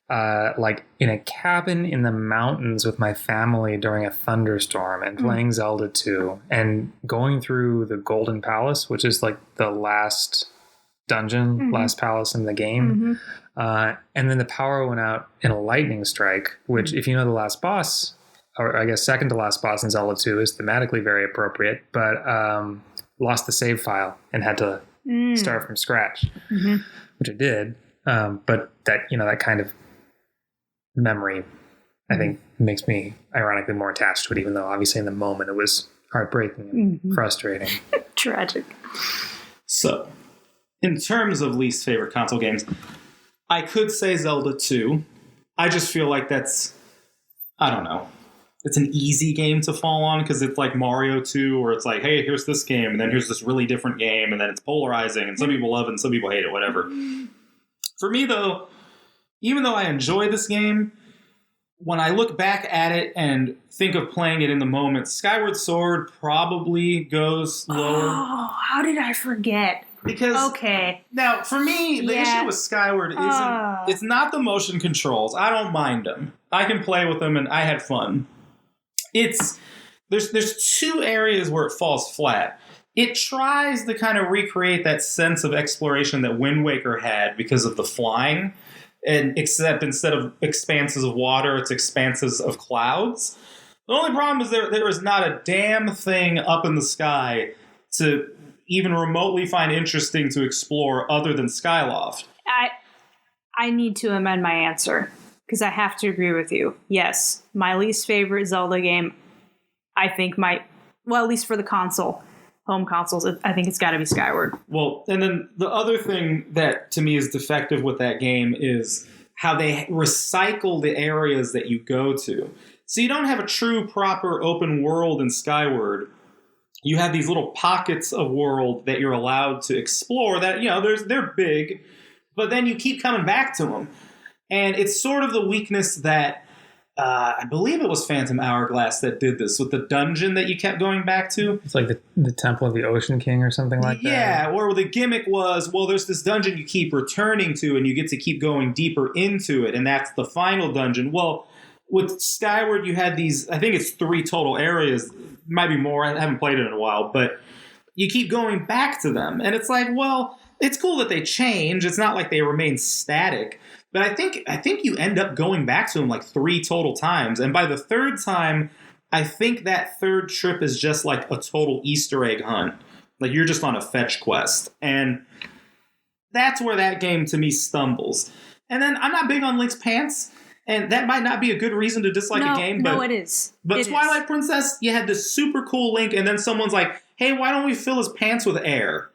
like in a cabin in the mountains with my family during a thunderstorm and playing Zelda 2 and going through the Golden Palace, which is like the last dungeon, last palace in the game. And then the power went out in a lightning strike, which if you know the last boss, or I guess second to last boss in Zelda 2 is thematically very appropriate, but lost the save file and had to start from scratch, which I did. But that kind of memory, I think, makes me ironically more attached to it, even though obviously in the moment it was heartbreaking and frustrating. Tragic. So, in terms of least favorite console games, I could say Zelda 2. I just feel like that's, I don't know, it's an easy game to fall on because it's like Mario 2, where it's like, hey, here's this game, and then here's this really different game, and then it's polarizing, and some people love it, and some people hate it, whatever. For me, though, even though I enjoy this game, when I look back at it and think of playing it in the moment, Skyward Sword probably goes lower. Oh, how did I forget? Because now, for me, the issue with Skyward isn't, it's not the motion controls. I don't mind them. I can play with them, and I had fun. There's two areas where it falls flat. It tries to kind of recreate that sense of exploration that Wind Waker had because of the flying, and except instead of expanses of water, it's expanses of clouds. The only problem is there is not a damn thing up in the sky to even remotely find interesting to explore other than Skyloft. I need to amend my answer because I have to agree with you. Yes, my least favorite Zelda game, I think at least for the home consoles, I think it's got to be Skyward. Well, and then the other thing that to me is defective with that game is how they recycle the areas that you go to. So you don't have a true proper open world in Skyward. You have these little pockets of world that you're allowed to explore that, they're big, but then you keep coming back to them. And it's sort of the weakness that I believe it was Phantom Hourglass that did this with the dungeon that you kept going back to. It's like the Temple of the Ocean King or something like that. Yeah, or the gimmick was, well, there's this dungeon you keep returning to and you get to keep going deeper into it, and that's the final dungeon. Well, with Skyward, you had these, I think it's 3 total areas, might be more, I haven't played it in a while, but you keep going back to them. And it's like, well, it's cool that they change. It's not like they remain static. But I think you end up going back to them like 3 total times. And by the 3rd time, I think that 3rd trip is just like a total Easter egg hunt. Like you're just on a fetch quest. And that's where that game to me stumbles. And then I'm not big on Link's pants. And that might not be a good reason to dislike a game. But, no, it is. But Twilight Princess, you had this super cool Link. And then someone's like, hey, why don't we fill his pants with air?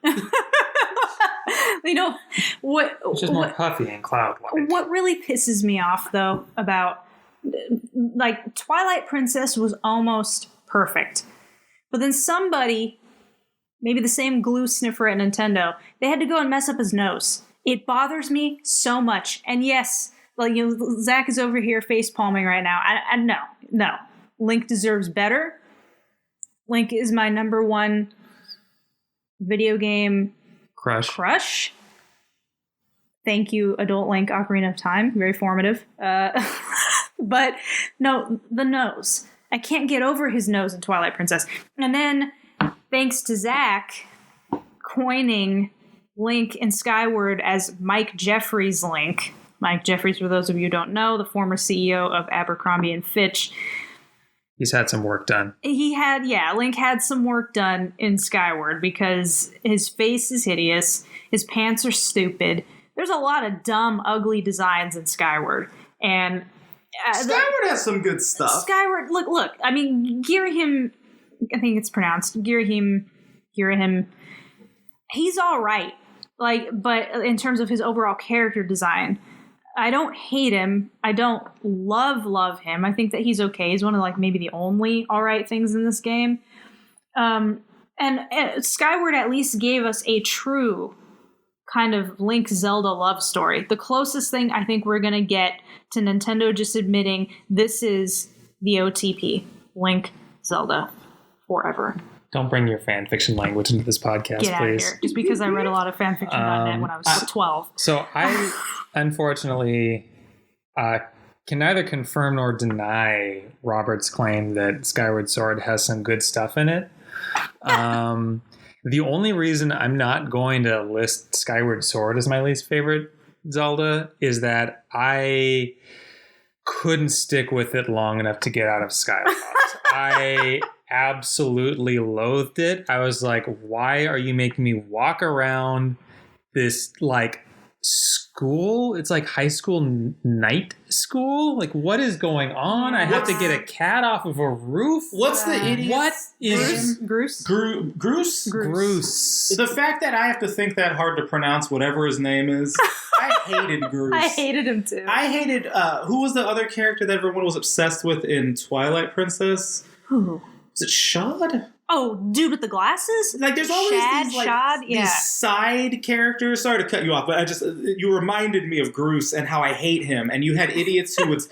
You know, it's just more puffy and cloud-like. What really pisses me off, though, about, like, Twilight Princess was almost perfect. But then somebody, maybe the same glue sniffer at Nintendo, they had to go and mess up his nose. It bothers me so much. And yes, like, you know, Zack is over here face-palming right now. No. Link deserves better. Link is my number 1 video game crush. Thank you, Adult Link Ocarina of Time. Very formative. But no, the nose. I can't get over his nose in Twilight Princess. And then, thanks to Zack coining Link in Skyward as Mike Jeffries Link. Mike Jeffries, for those of you who don't know, the former CEO of Abercrombie & Fitch. He's had some work done. Link had some work done in Skyward because his face is hideous, his pants are stupid. There's a lot of dumb, ugly designs in Skyward. And Skyward has some good stuff. Skyward, look. I mean, Girahim, I think it's pronounced Girahim. He's all right. Like, but in terms of his overall character design, I don't hate him. I don't love him. I think that he's okay. He's one of like maybe the only all right things in this game. And Skyward at least gave us a true kind of Link Zelda love story. The closest thing I think we're going to get to Nintendo just admitting this is the OTP. Link Zelda forever. Don't bring your fan fiction language into this podcast, Get out please. of here. Just because I read a lot of fanfiction.net when I was 12. So I, unfortunately, can neither confirm nor deny Robert's claim that Skyward Sword has some good stuff in it. The only reason I'm not going to list Skyward Sword as my least favorite Zelda is that I couldn't stick with it long enough to get out of Skyloft. I absolutely loathed it. I was like, why are you making me walk around this like school? It's like high school night school. Like, what is going on? I have to get a cat off of a roof. What's the idiot? What is Groose? Groose? The fact that I have to think that hard to pronounce whatever his name is. I hated Groose. I hated him too. I hated who was the other character that everyone was obsessed with in Twilight Princess? Who? Was it Shad? Oh, dude with the glasses? Like, there's always these, like, Shad? Yeah. these side characters. Sorry to cut you off, but you reminded me of Groose and how I hate him. And you had idiots who would...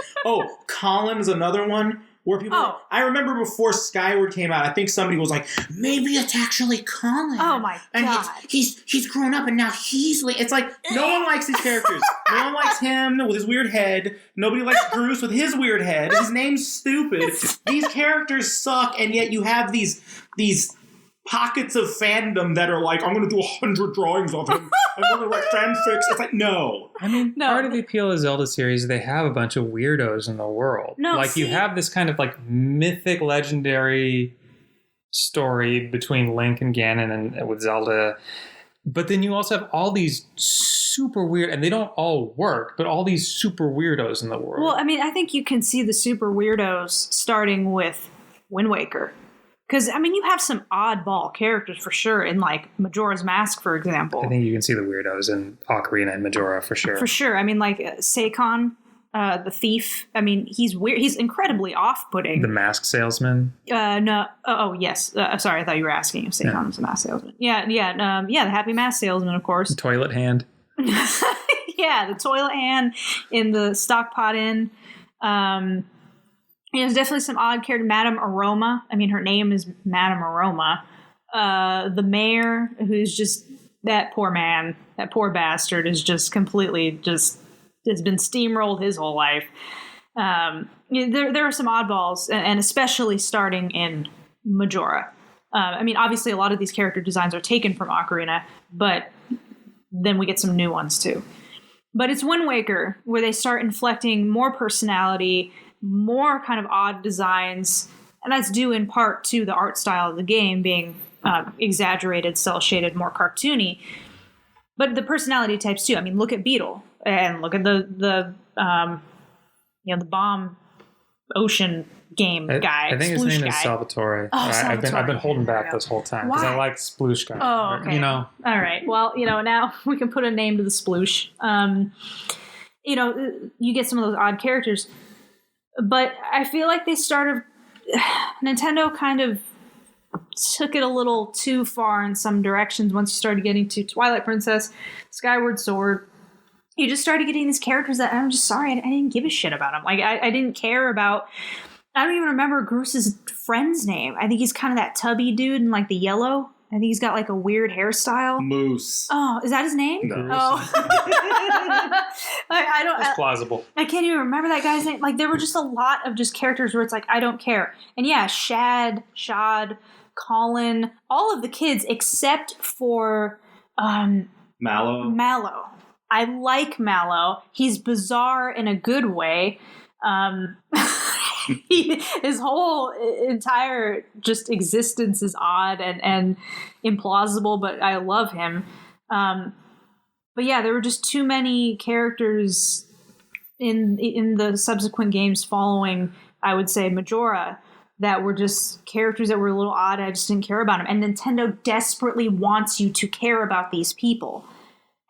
Colin's another one. Where people, I remember before Skyward came out, I think somebody was like, maybe it's actually Colin. Oh my and god. He's grown up and now he's... It's like, no one likes these characters. No one likes him with his weird head. Nobody likes Bruce with his weird head. His name's stupid. These characters suck, and yet you have these pockets of fandom that are like, I'm going to do 100 drawings of him. I'm going to write fanfics. It's like, no. I mean, part of the appeal of the Zelda series, they have a bunch of weirdos in the world. You have this kind of like mythic, legendary story between Link and Ganon and with Zelda. But then you also have all these super weird, and they don't all work, but all these super weirdos in the world. Well, I mean, I think you can see the super weirdos starting with Wind Waker. Because, I mean, you have some oddball characters for sure in, like, Majora's Mask, for example. I think you can see the weirdos in Ocarina and Majora, for sure. For sure. I mean, like, Seikon, the thief. I mean, he's weird. He's incredibly off-putting. The mask salesman? No. Oh, yes. Sorry, I thought you were asking if Seikon was a mask salesman. Yeah, the happy mask salesman, of course. The toilet hand. Yeah, the toilet hand in the Stockpot Inn. There's definitely some odd character. Madame Aroma. I mean, her name is Madame Aroma. The mayor, who's just that poor man, that poor bastard, is just completely just has been steamrolled his whole life. There are some oddballs, and especially starting in Majora. I mean, obviously, a lot of these character designs are taken from Ocarina, but then we get some new ones too. But it's Wind Waker where they start inflecting more personality, more kind of odd designs, and that's due in part to the art style of the game being exaggerated, cel-shaded, more cartoony. But the personality types too. I mean, look at Beetle and look at the bomb ocean game guy. I think his name is Salvatore. Oh, Salvatore. I've been holding back this whole time because I like Sploosh guy. Oh, okay. All right. Well, now we can put a name to the Sploosh. You get some of those odd characters, but I feel like Nintendo kind of took it a little too far in some directions once you started getting to Twilight Princess, Skyward Sword. You just started getting these characters that I'm just sorry, I didn't give a shit about them. Like, I didn't care about... I don't even remember Groos's friend's name. I think he's kind of that tubby dude in, like, the yellow. I think he's got, like, a weird hairstyle. Moose. Oh, is that his name? No. Oh. I don't... That's plausible. I can't even remember that guy's name. Like, there were just a lot of just characters where it's like, I don't care. And yeah, Shad, Colin, all of the kids except for... Mallow. I like Mallow. He's bizarre in a good way. His whole entire just existence is odd and implausible, but I love him. But yeah, there were just too many characters in the subsequent games following, I would say, Majora, that were just characters that were a little odd. I just didn't care about them. And Nintendo desperately wants you to care about these people.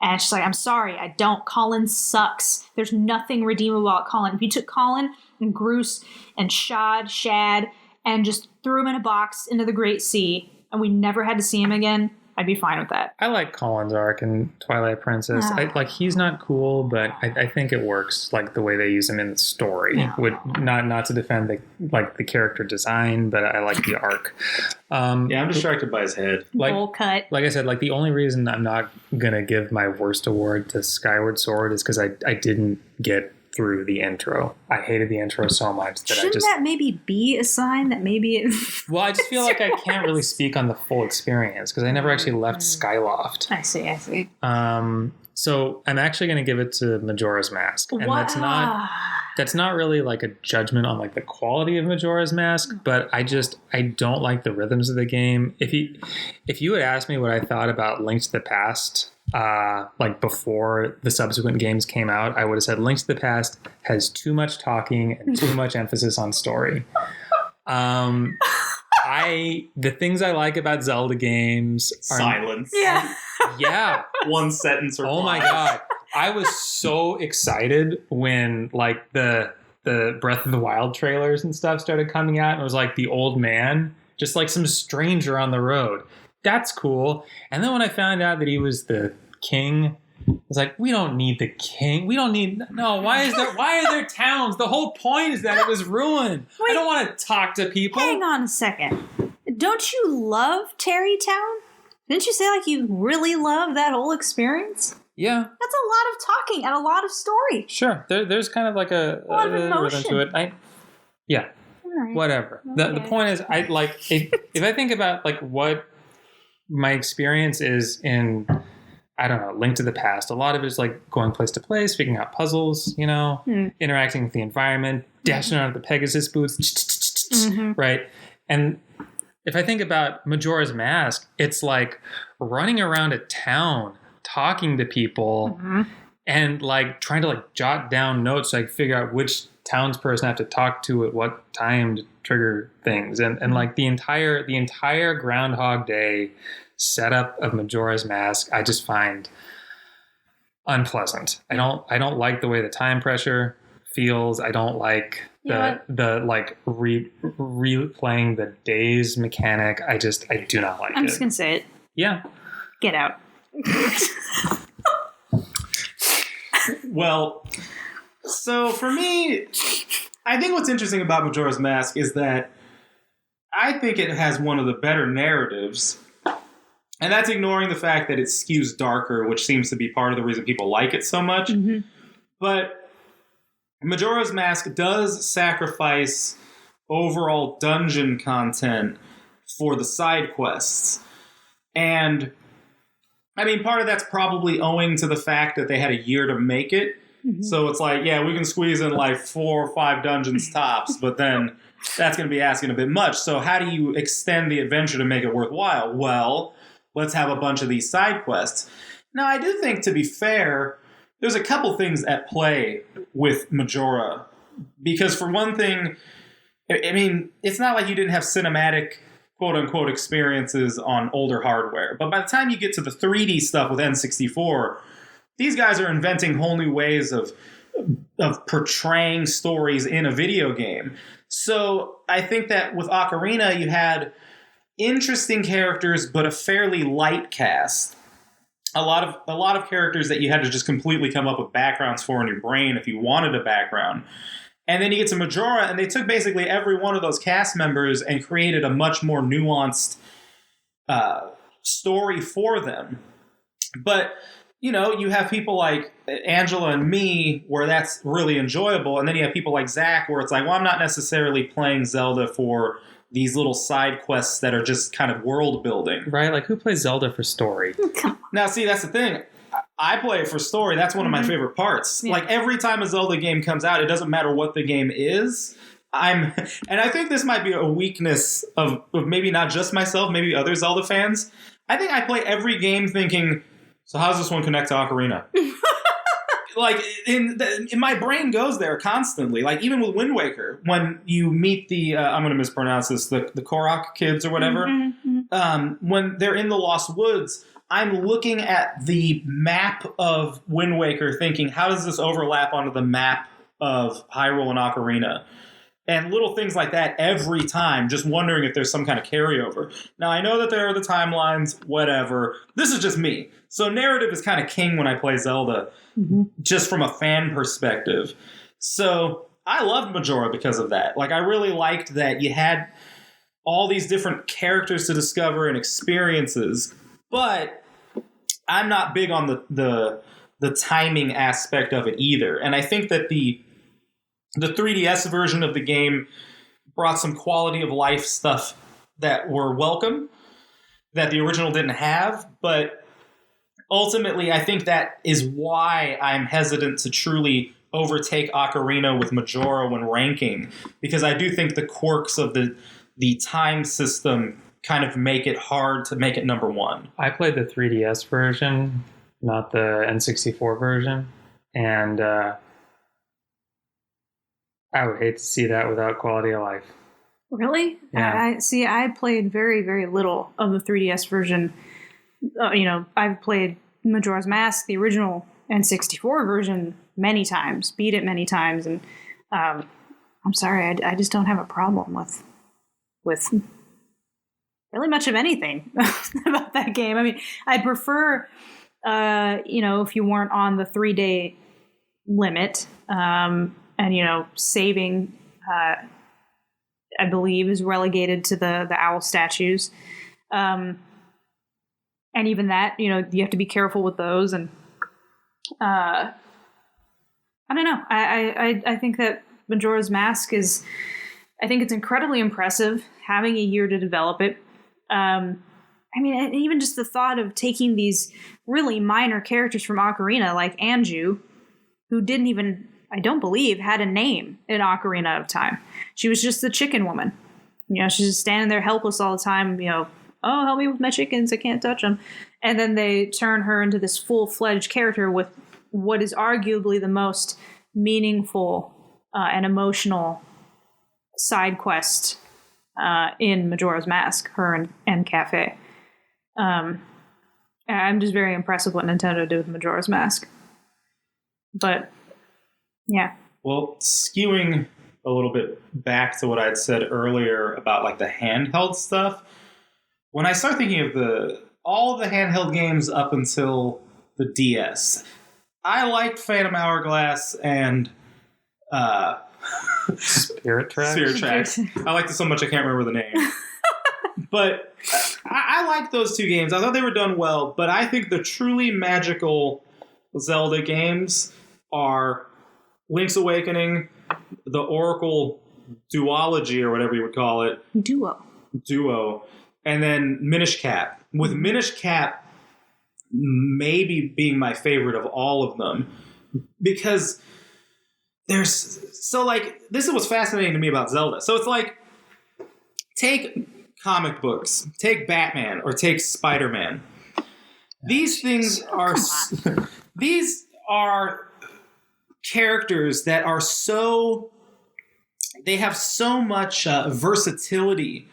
And it's just like, I'm sorry, I don't. Colin sucks. There's nothing redeemable about Colin. If you took Colin and Groose and Shad, and just threw him in a box into the Great Sea, and we never had to see him again, I'd be fine with that. I like Colin's arc in Twilight Princess. He's not cool, but I think it works, like the way they use him in the story. Yeah. Not to defend the character design, but I like the arc. I'm distracted by his head. Bowl cut. Like I said, like the only reason I'm not gonna give my worst award to Skyward Sword is because I didn't get through the intro. I hated the intro so much that Shouldn't that maybe be a sign that maybe it... Well, I just feel like I can't really speak on the full experience because I never actually left Skyloft. I see. So I'm actually going to give it to Majora's Mask, and that's not really like a judgment on like the quality of Majora's Mask, but I don't like the rhythms of the game. If you had asked me what I thought about Link to the Past, like before the subsequent games came out, I would have said Link to the Past has too much talking and too much emphasis on story. The things I like about Zelda games are silence. Yeah. One sentence or Oh my god. I was so excited when like the Breath of the Wild trailers and stuff started coming out, and it was like the old man, just like some stranger on the road. That's cool. And then when I found out that he was the king, I was like, we don't need the king. Why are there towns? The whole point is that it was ruined. Wait, I don't want to talk to people. Hang on a second. Don't you love Terrytown? Didn't you say like you really love that whole experience? Yeah. That's a lot of talking and a lot of story. Sure. There's kind of like a lot of rhythm emotion to it. Yeah. Right. Whatever. Okay. The point is, I like if I think about like what my experience is in, I don't know, Link to the Past. A lot of it is like going place to place, figuring out puzzles, interacting with the environment, dashing out of the Pegasus boots, right? And if I think about Majora's Mask, it's like running around a town, talking to people, and like trying to like jot down notes so I can figure out which townsperson I have to talk to at what time to trigger things. And like the entire Groundhog Day setup of Majora's Mask, I just find unpleasant. I don't like the way the time pressure feels. I don't like the like replaying the days mechanic. I do not like it. I'm just gonna say it. Yeah. Get out. Well, so for me, I think what's interesting about Majora's Mask is that I think it has one of the better narratives. And that's ignoring the fact that it skews darker, which seems to be part of the reason people like it so much. Mm-hmm. But Majora's Mask does sacrifice overall dungeon content for the side quests. And, I mean, part of that's probably owing to the fact that they had a year to make it. Mm-hmm. So it's like, yeah, we can squeeze in like 4 or 5 dungeons tops, but then that's going to be asking a bit much. So how do you extend the adventure to make it worthwhile? Well, let's have a bunch of these side quests. Now, I do think, to be fair, there's a couple things at play with Majora. Because for one thing, I mean, it's not like you didn't have cinematic, quote-unquote, experiences on older hardware. But by the time you get to the 3D stuff with N64, these guys are inventing whole new ways of portraying stories in a video game. So I think that with Ocarina, you had interesting characters, but a fairly light cast. A lot of characters that you had to just completely come up with backgrounds for in your brain if you wanted a background. And then you get to Majora, and they took basically every one of those cast members and created a much more nuanced story for them. But, you know, you have people like Angela and me where that's really enjoyable. And then you have people like Zack where it's like, well, I'm not necessarily playing Zelda for these little side quests that are just kind of world building. Right? Like, who plays Zelda for story? Now, see, that's the thing. I play it for story. That's one of my favorite parts. Yeah. Like, every time a Zelda game comes out, it doesn't matter what the game is. And I think this might be a weakness of maybe not just myself, maybe other Zelda fans. I think I play every game thinking, so how does this one connect to Ocarina? Like, in my brain goes there constantly. Like, even with Wind Waker, when you meet the, I'm going to mispronounce this, the Korok kids or whatever, when they're in the Lost Woods, I'm looking at the map of Wind Waker thinking, how does this overlap onto the map of Hyrule and Ocarina? And little things like that every time, just wondering if there's some kind of carryover. Now, I know that there are the timelines, whatever. This is just me. So narrative is kind of king when I play Zelda, just from a fan perspective. So I loved Majora because of that. Like, I really liked that you had all these different characters to discover and experiences, but I'm not big on the timing aspect of it either. And I think that the 3DS version of the game brought some quality of life stuff that were welcome, that the original didn't have. But ultimately, I think that is why I'm hesitant to truly overtake Ocarina with Majora when ranking, because I do think the quirks of the time system kind of make it hard to make it number one. I played the 3DS version, not the N64 version, and I would hate to see that without quality of life. Really? Yeah. I played very, very little of the 3DS version. I've played Majora's Mask, the original N64 version, many times, beat it many times, and I'm sorry, I just don't have a problem with really much of anything about that game. I mean, I'd prefer, if you weren't on the 3-day limit, and, saving, I believe, is relegated to the owl statues. And even that, you have to be careful with those. And I don't know. I think that Majora's Mask I think it's incredibly impressive having a year to develop it. Even just the thought of taking these really minor characters from Ocarina, like Anju, who didn't even, I don't believe, had a name in Ocarina of Time. She was just the chicken woman. She's just standing there helpless all the time, oh, help me with my chickens, I can't touch them. And then they turn her into this full-fledged character with what is arguably the most meaningful and emotional side quest in Majora's Mask, her and Cafe. I'm just very impressed with what Nintendo did with Majora's Mask. But, yeah. Well, skewing a little bit back to what I'd said earlier about like the handheld stuff, when I start thinking of all of the handheld games up until the DS, I liked Phantom Hourglass and Spirit Tracks? Spirit Tracks. I liked it so much I can't remember the name. But I like those two games. I thought they were done well, but I think the truly magical Zelda games are Link's Awakening, the Oracle duology, or whatever you would call it. Duo. And then Minish Cap. With Minish Cap maybe being my favorite of all of them. Because this is what's fascinating to me about Zelda. So it's like, take comic books, take Batman, or take Spider-Man. These things are these are characters that are they have so much versatility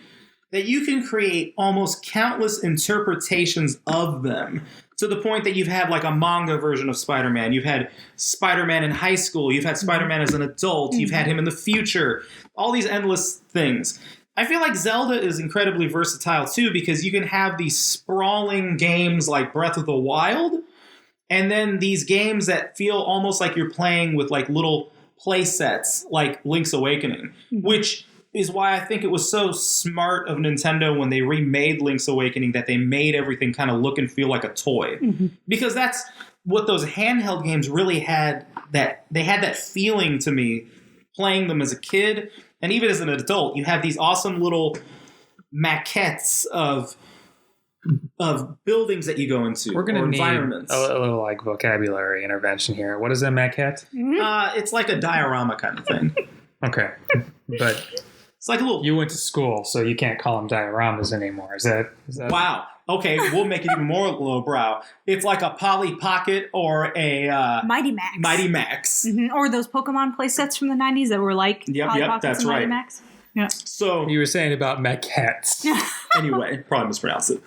that you can create almost countless interpretations of them, to the point that you've had like a manga version of Spider-Man. You've had Spider-Man in high school. You've had Spider-Man as an adult. You've had him in the future. All these endless things. I feel like Zelda is incredibly versatile too, because you can have these sprawling games like Breath of the Wild, and then these games that feel almost like you're playing with like little play sets like Link's Awakening, which is why I think it was so smart of Nintendo when they remade Link's Awakening that they made everything kind of look and feel like a toy. Because that's what those handheld games really had, that they had that feeling to me playing them as a kid. And even as an adult, you have these awesome little maquettes of buildings that you go into. We're going to need environments. a little like vocabulary intervention here. What is a maquette? It's like a diorama kind of thing. Okay. But it's like a little... You went to school, so you can't call them dioramas anymore. Is that... Wow. Okay, we'll make it even more lowbrow. It's like a Polly Pocket or a... Mighty Max. Mighty Max. Or those Pokemon play sets from the 90s that were like Polly Pockets that's and right. Mighty Max. Yeah. So you were saying about maquettes. Anyway, probably mispronounced it.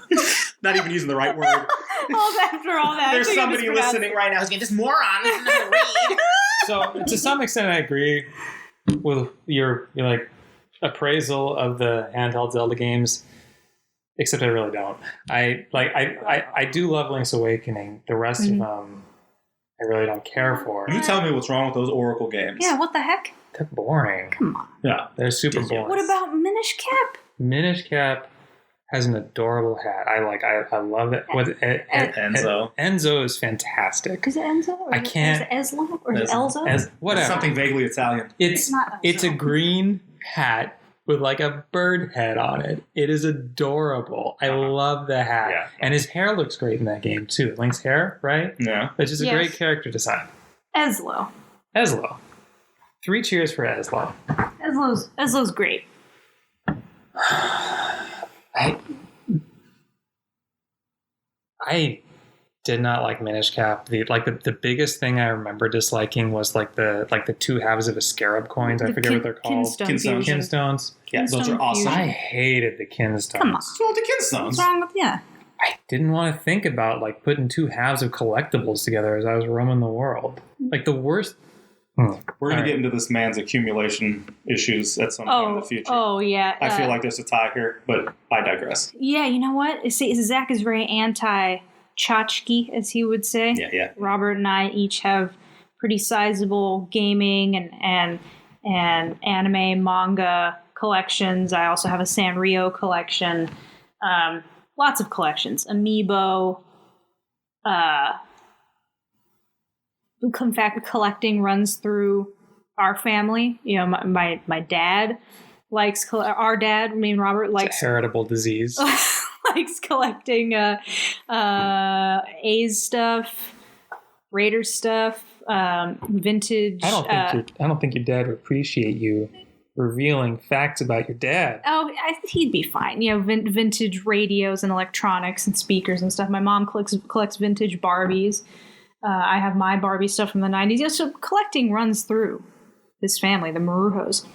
Not even using the right word. After all that, there's somebody listening right now who's going, this moron doesn't know how to read. So to some extent, I agree with your like appraisal of the handheld Zelda games. Except I really don't. I do love Link's Awakening. The rest of them, I really don't care for. You tell me what's wrong with those Oracle games. Yeah, what the heck? They're boring. Come on. Yeah. They're super boring. What about Minish Cap? Minish Cap has an adorable hat. I love it. With Enzo. Enzo is fantastic. Is it Enzo? Or I can't. Is it Eslo? Or is it Elzo? Whatever. It's something vaguely Italian. It's a green hat with like a bird head on it. It is adorable. I love the hat. Yeah. And his hair looks great in that game too. Link's hair, right? Yeah. It's just a great character design. Eslo. 3 cheers for Eslo. Eslo's great. I did not like Minish Cap. The biggest thing I remember disliking was like the 2 halves of a scarab coins. I forget what they're called. Kinstones. Yeah, those are awesome. I hated the Kinstones. Come on. What's wrong with the Kinstones? What's wrong with I didn't want to think about like putting 2 halves of collectibles together as I was roaming the world. Like the worst. We're going to get into this man's accumulation issues at some point in the future. Oh, yeah. I feel like there's a tie here, but I digress. Yeah, you know what? See, Zack is very anti-tchotchke, as he would say. Yeah. Robert and I each have pretty sizable gaming and anime, manga collections. I also have a Sanrio collection. Lots of collections. Amiibo. In fact, collecting runs through our family. You know, my dad likes our dad. Me and Robert likes it's a heritable disease. Likes collecting A's stuff, Raider stuff, vintage. I don't think your dad would appreciate you revealing facts about your dad. Oh, I think he'd be fine. You know, vintage radios and electronics and speakers and stuff. My mom collects vintage Barbies. I have my Barbie stuff from the 90s. Yeah, so collecting runs through this family, the Marujos.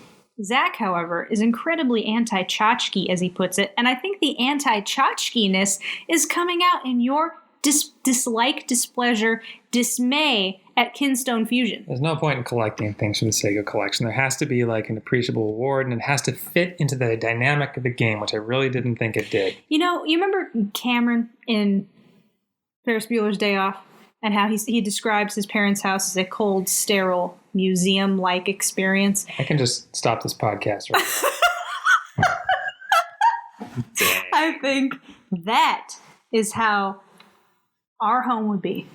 Zack, however, is incredibly anti-tchotchke, as he puts it, and I think the anti-tchotchke-ness is coming out in your dislike, displeasure, dismay at Kinstone Fusion. There's no point in collecting things for the sake of collection. There has to be like an appreciable reward, and it has to fit into the dynamic of the game, which I really didn't think it did. You know, you remember Cameron in Ferris Bueller's Day Off? and how he describes his parents' house as a cold, sterile, museum-like experience. I can just stop this podcast right now. I think that is how our home would be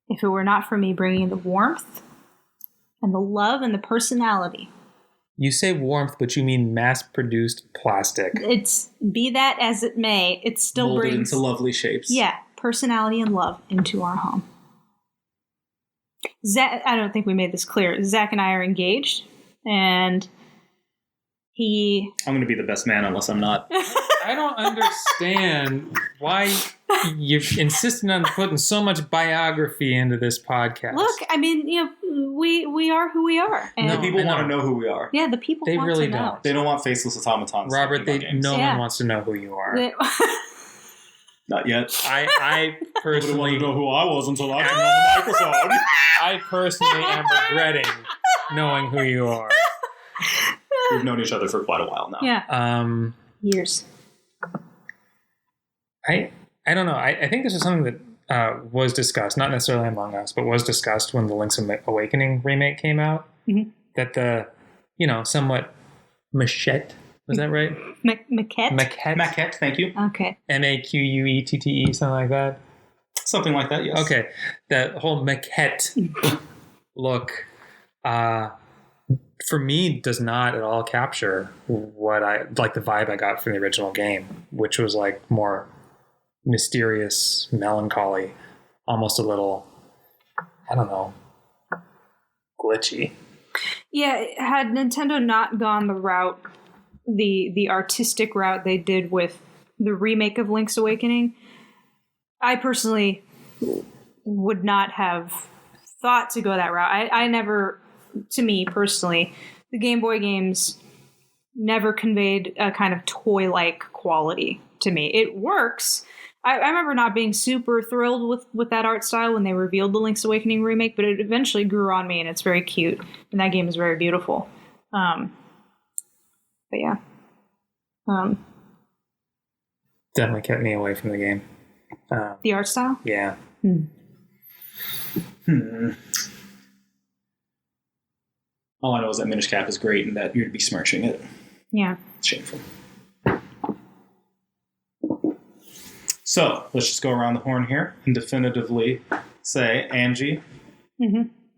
if it were not for me bringing the warmth and the love and the personality. You say warmth, but you mean mass-produced plastic. It's, be that as it may, it still Molded brings into lovely shapes. Yeah, personality and love into our home. Zach, I don't think we made this clear. Zach and I are engaged, and I'm going to be the best man unless I'm not. I don't understand why you've insisted on putting so much biography into this podcast. Look, I mean, we are who we are. And The people want to know who we are. Yeah, the people They want really to know. don't. They don't want faceless automatons. Robert, no Yeah. one wants to know who you are. Not yet. I personally know who I was until I came on the microphone. I personally am regretting knowing who you are. We've known each other for quite a while now. Yeah. Years. I don't know. I think this is something that was discussed, not necessarily among us, but was discussed when the Link's Awakening remake came out. Mm-hmm. That the, somewhat machette, was that right? Maquette? Maquette, thank you. Okay. Maquette, something like that. Something like that, yes. Okay. The whole maquette look, for me, does not at all capture what the vibe I got from the original game, which was like more mysterious, melancholy, almost a little, I don't know, glitchy. Yeah, had Nintendo not gone the route, the artistic route they did with the remake of Link's Awakening, I personally would not have thought to go that route. I never, to me personally, the Game Boy games never conveyed a kind of toy-like quality to me. It works. I remember not being super thrilled with that art style when they revealed the Link's Awakening remake, but it eventually grew on me, and it's very cute, and that game is very beautiful. But yeah. Definitely kept me away from the game. The art style? Yeah. All I know is that Minish Cap is great and that you'd be smirching it. Yeah. It's shameful. So, let's just go around the horn here and definitively say, Angie,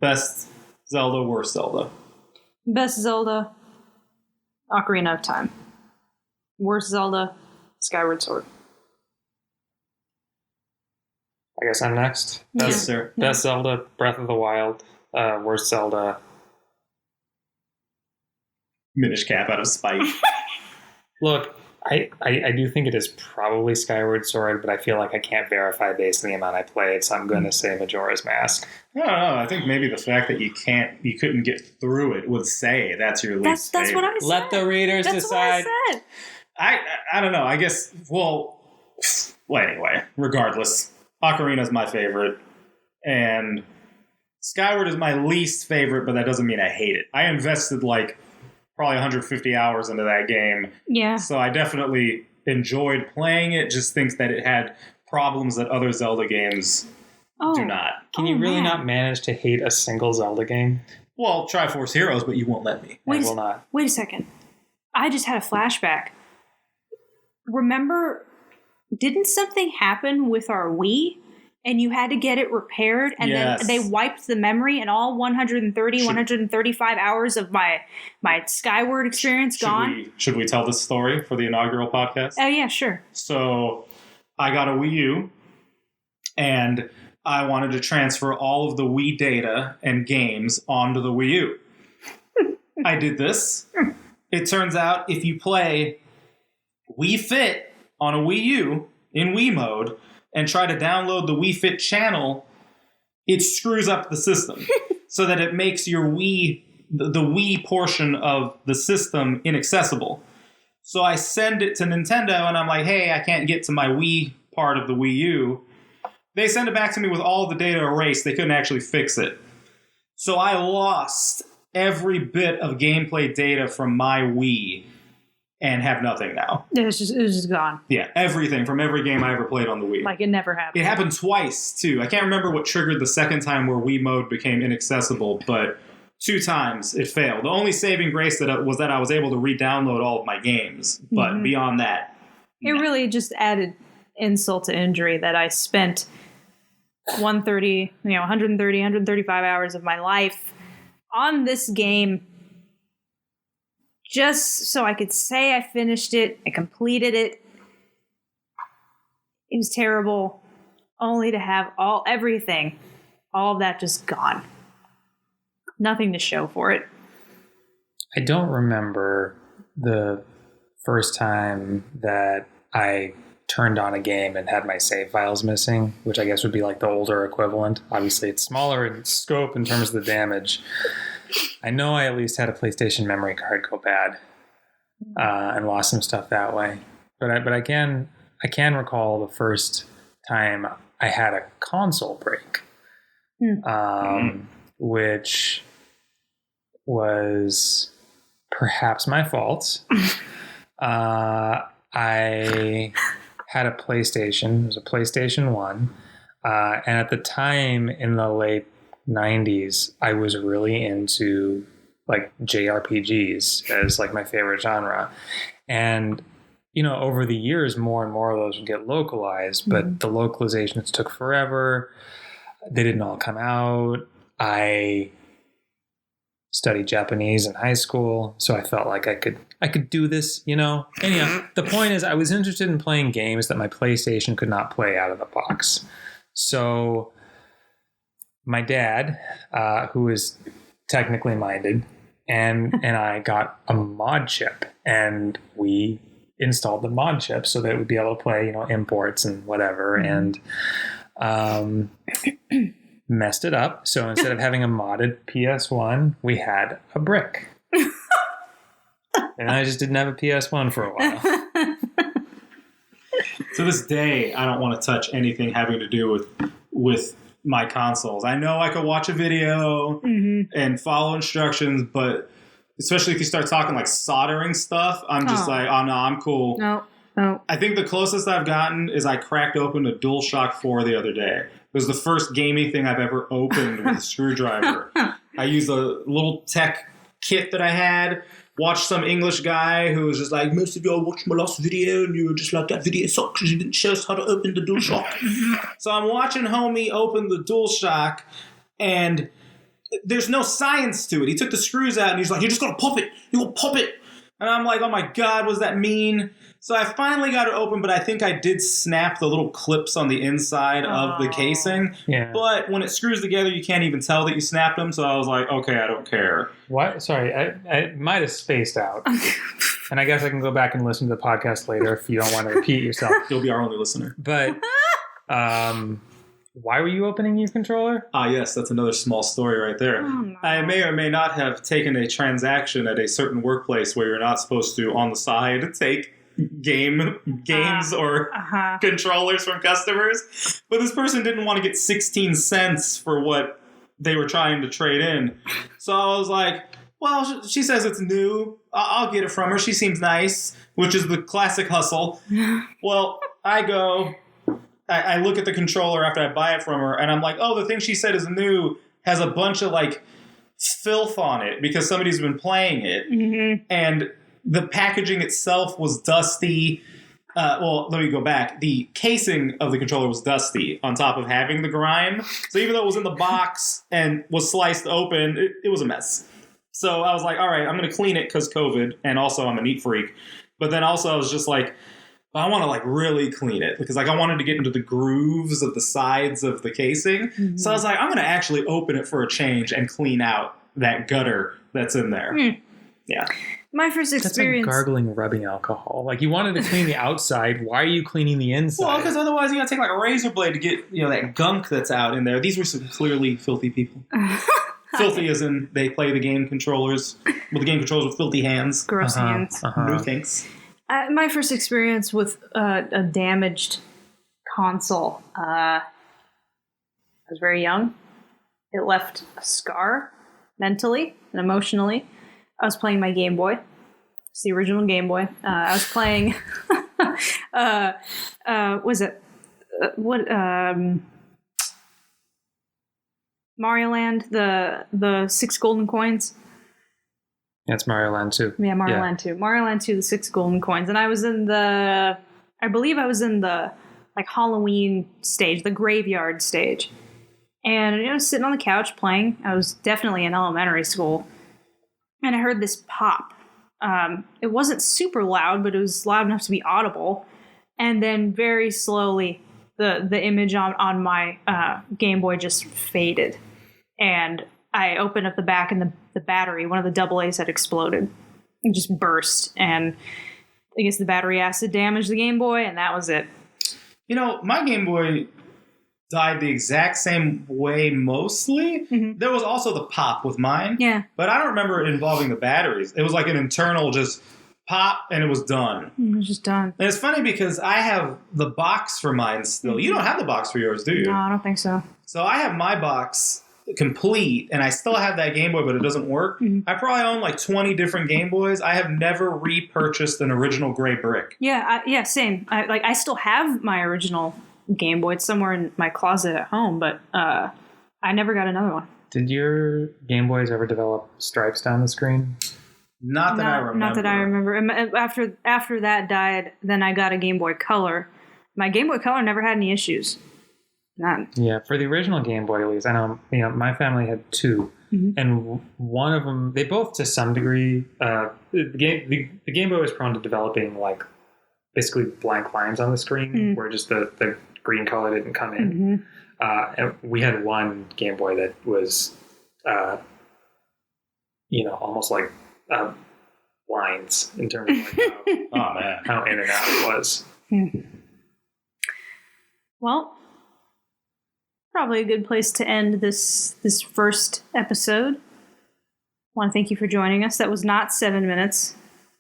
best Zelda, worst Zelda. Best Zelda, Ocarina of Time. Worst Zelda, Skyward Sword. I guess I'm next. Yes, sir. Best Zelda, Breath of the Wild. Worst Zelda, Minish Cap out of spite. Look, I do think it is probably Skyward Sword, but I feel like I can't verify based on the amount I played, so I'm going to say Majora's Mask. I don't know. I think maybe the fact that you couldn't get through it would say that's your least That's favorite. what I said. Let the readers decide. What I said. I don't know. I guess, well, anyway, regardless, Ocarina's my favorite, and Skyward is my least favorite, but that doesn't mean I hate it. I invested probably 150 hours into that game. Yeah. So I definitely enjoyed playing it, just think that it had problems that other Zelda games do not. Can you really not manage to hate a single Zelda game? Well, Triforce Heroes, but you won't let me. I will not. Wait a second. I just had a flashback. Remember, didn't something happen with our Wii? And you had to get it repaired, and then they wiped the memory, and all 135 hours of my Skyward experience gone. Should we tell this story for the inaugural podcast? Oh, yeah, sure. So I got a Wii U, and I wanted to transfer all of the Wii data and games onto the Wii U. I did this. It turns out if you play Wii Fit on a Wii U in Wii mode and try to download the Wii Fit channel, it screws up the system so that it makes your Wii, the Wii portion of the system, inaccessible. So I send it to Nintendo and I'm like, hey, I can't get to my Wii part of the Wii U. They send it back to me with all the data erased. They couldn't actually fix it. So I lost every bit of gameplay data from my Wii. and have nothing now. It was just gone. Yeah, everything from every game I ever played on the Wii. Like it never happened. It happened twice, too. I can't remember what triggered the second time where Wii mode became inaccessible, but 2 times it failed. The only saving grace that I was able to re-download all of my games, but beyond that, it really just added insult to injury that I spent 135 hours of my life on this game just so I could say I finished it, I completed it. It was terrible, only to have all of that just gone. Nothing to show for it. I don't remember the first time that I turned on a game and had my save files missing, which I guess would be like the older equivalent. Obviously, it's smaller in scope in terms of the damage. I know I at least had a PlayStation memory card go bad and lost some stuff that way. But I can recall the first time I had a console break, which was perhaps my fault. I had a PlayStation. It was a PlayStation 1. And at the time, in the late 90s, I was really into like JRPGs as like my favorite genre. And, over the years, more and more of those would get localized, but the localizations took forever. They didn't all come out. I studied Japanese in high school, so I felt like I could do this, Anyhow, the point is I was interested in playing games that my PlayStation could not play out of the box. So my dad, who is technically minded, and I got a mod chip, and we installed the mod chip so that we'd be able to play, imports and whatever, and messed it up. So instead of having a modded PS1, we had a brick. And I just didn't have a PS1 for a while. To this day, I don't want to touch anything having to do with my consoles. I know I could watch a video and follow instructions, but especially if you start talking like soldering stuff, I'm just like, oh no, I'm cool. No. I think the closest I've gotten is I cracked open a DualShock 4 the other day. It was the first gaming thing I've ever opened with a screwdriver. I used a little tech kit that I had, watched some English guy who was just like, most of y'all watched my last video and you were just like, that video sucks because you didn't show us how to open the DualShock. So I'm watching homie open the DualShock and there's no science to it. He took the screws out and he's like, you're just going to pop it. You're going to pop it. And I'm like, oh my God, what does that mean? So I finally got it open, but I think I did snap the little clips on the inside of the casing. Yeah. But when it screws together, you can't even tell that you snapped them. So I was like, okay, I don't care. What? Sorry, I might have spaced out. And I guess I can go back and listen to the podcast later if you don't want to repeat yourself. You'll be our only listener. But why were you opening your controller? Yes, that's another small story right there. Oh, no. I may or may not have taken a transaction at a certain workplace where you're not supposed to, on the side, take games or controllers from customers. But this person didn't want to get 16 cents for what they were trying to trade in. So I was like, well, she says it's new. I'll get it from her. She seems nice, which is the classic hustle. Well, I look at the controller after I buy it from her, and I'm like, oh, the thing she said is new has a bunch of, like, filth on it because somebody's been playing it. And the packaging itself was dusty. Well, let me go back. The casing of the controller was dusty on top of having the grime. So even though it was in the box and was sliced open, it was a mess. So I was like, all right, I'm going to clean it because COVID, and also I'm a neat freak. But then also I was just like, I want to like really clean it because like I wanted to get into the grooves of the sides of the casing. So I was like, I'm going to actually open it for a change and clean out that gutter that's in there. Yeah. My first experience. That's like gargling rubbing alcohol. Like you wanted to clean the outside. Why are you cleaning the inside? Well, because otherwise you got to take like a razor blade to get that gunk that's out in there. These were some clearly filthy people. Filthy as in they play the game controllers with filthy hands. Gross hands. No thanks. My first experience with a damaged console. I was very young. It left a scar mentally and emotionally. I was playing my Game Boy. It's the original Game Boy. I was playing. Was it Mario Land? The 6 golden coins. That's Mario Land 2. Yeah, Mario Land 2. Mario Land 2, the 6 golden coins. And I was in I believe I was in the like Halloween stage, the graveyard stage. And I was sitting on the couch playing. I was definitely in elementary school. And I heard this pop. It wasn't super loud, but it was loud enough to be audible. And then very slowly, the image on my Game Boy just faded. And I opened up the back, and the battery, one of the AA's had exploded. It just burst. And I guess the battery acid damaged the Game Boy, and that was it. You know, my Game Boy died the exact same way mostly. Mm-hmm. There was also the pop with mine. Yeah. But I don't remember it involving the batteries. It was like an internal just pop, and it was done. It was just done. And it's funny because I have the box for mine still. Mm-hmm. You don't have the box for yours, do you? No, I don't think so. So I have my box complete, and I still have that Game Boy, but it doesn't work. Mm-hmm. I probably own like 20 different Game Boys. I have never repurchased an original gray brick. Yeah, same. I still have my original Game Boy. It's somewhere in my closet at home, but I never got another one. Did your Game Boys ever develop stripes down the screen? Not that I remember. And after that died, then I got a Game Boy Color. My Game Boy Color never had any issues. None. Yeah, for the original Game Boy, at least, I know, my family had 2, mm-hmm. and one of them, they both to some degree, the Game Boy was prone to developing like basically blank lines on the screen, mm-hmm. where just the green color didn't come in. Mm-hmm. And we had one Game Boy that was, almost like lines in terms of like how in and out it was. Well, probably a good place to end this first episode. I want to thank you for joining us. That was not 7 minutes.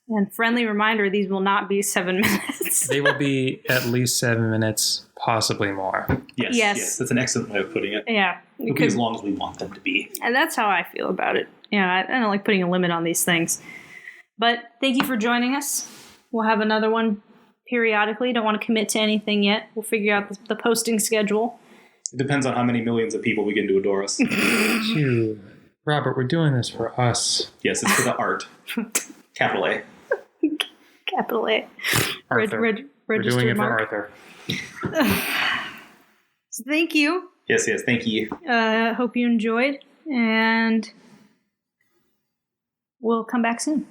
And friendly reminder, these will not be 7 minutes. They will be at least 7 minutes, possibly more. Yes. That's an excellent way of putting it. Yeah. It'll be as long as we want them to be. And that's how I feel about it. I don't like putting a limit on these things. But thank you for joining us. We'll have another one periodically. Don't want to commit to anything yet. We'll figure out the posting schedule. It depends on how many millions of people begin to adore us. Phew. Robert, we're doing this for us. Yes, it's for the art. Capital A. Capital A. Arthur. We're doing it for Arthur. So thank you. Yes, thank you. Hope you enjoyed, and we'll come back soon.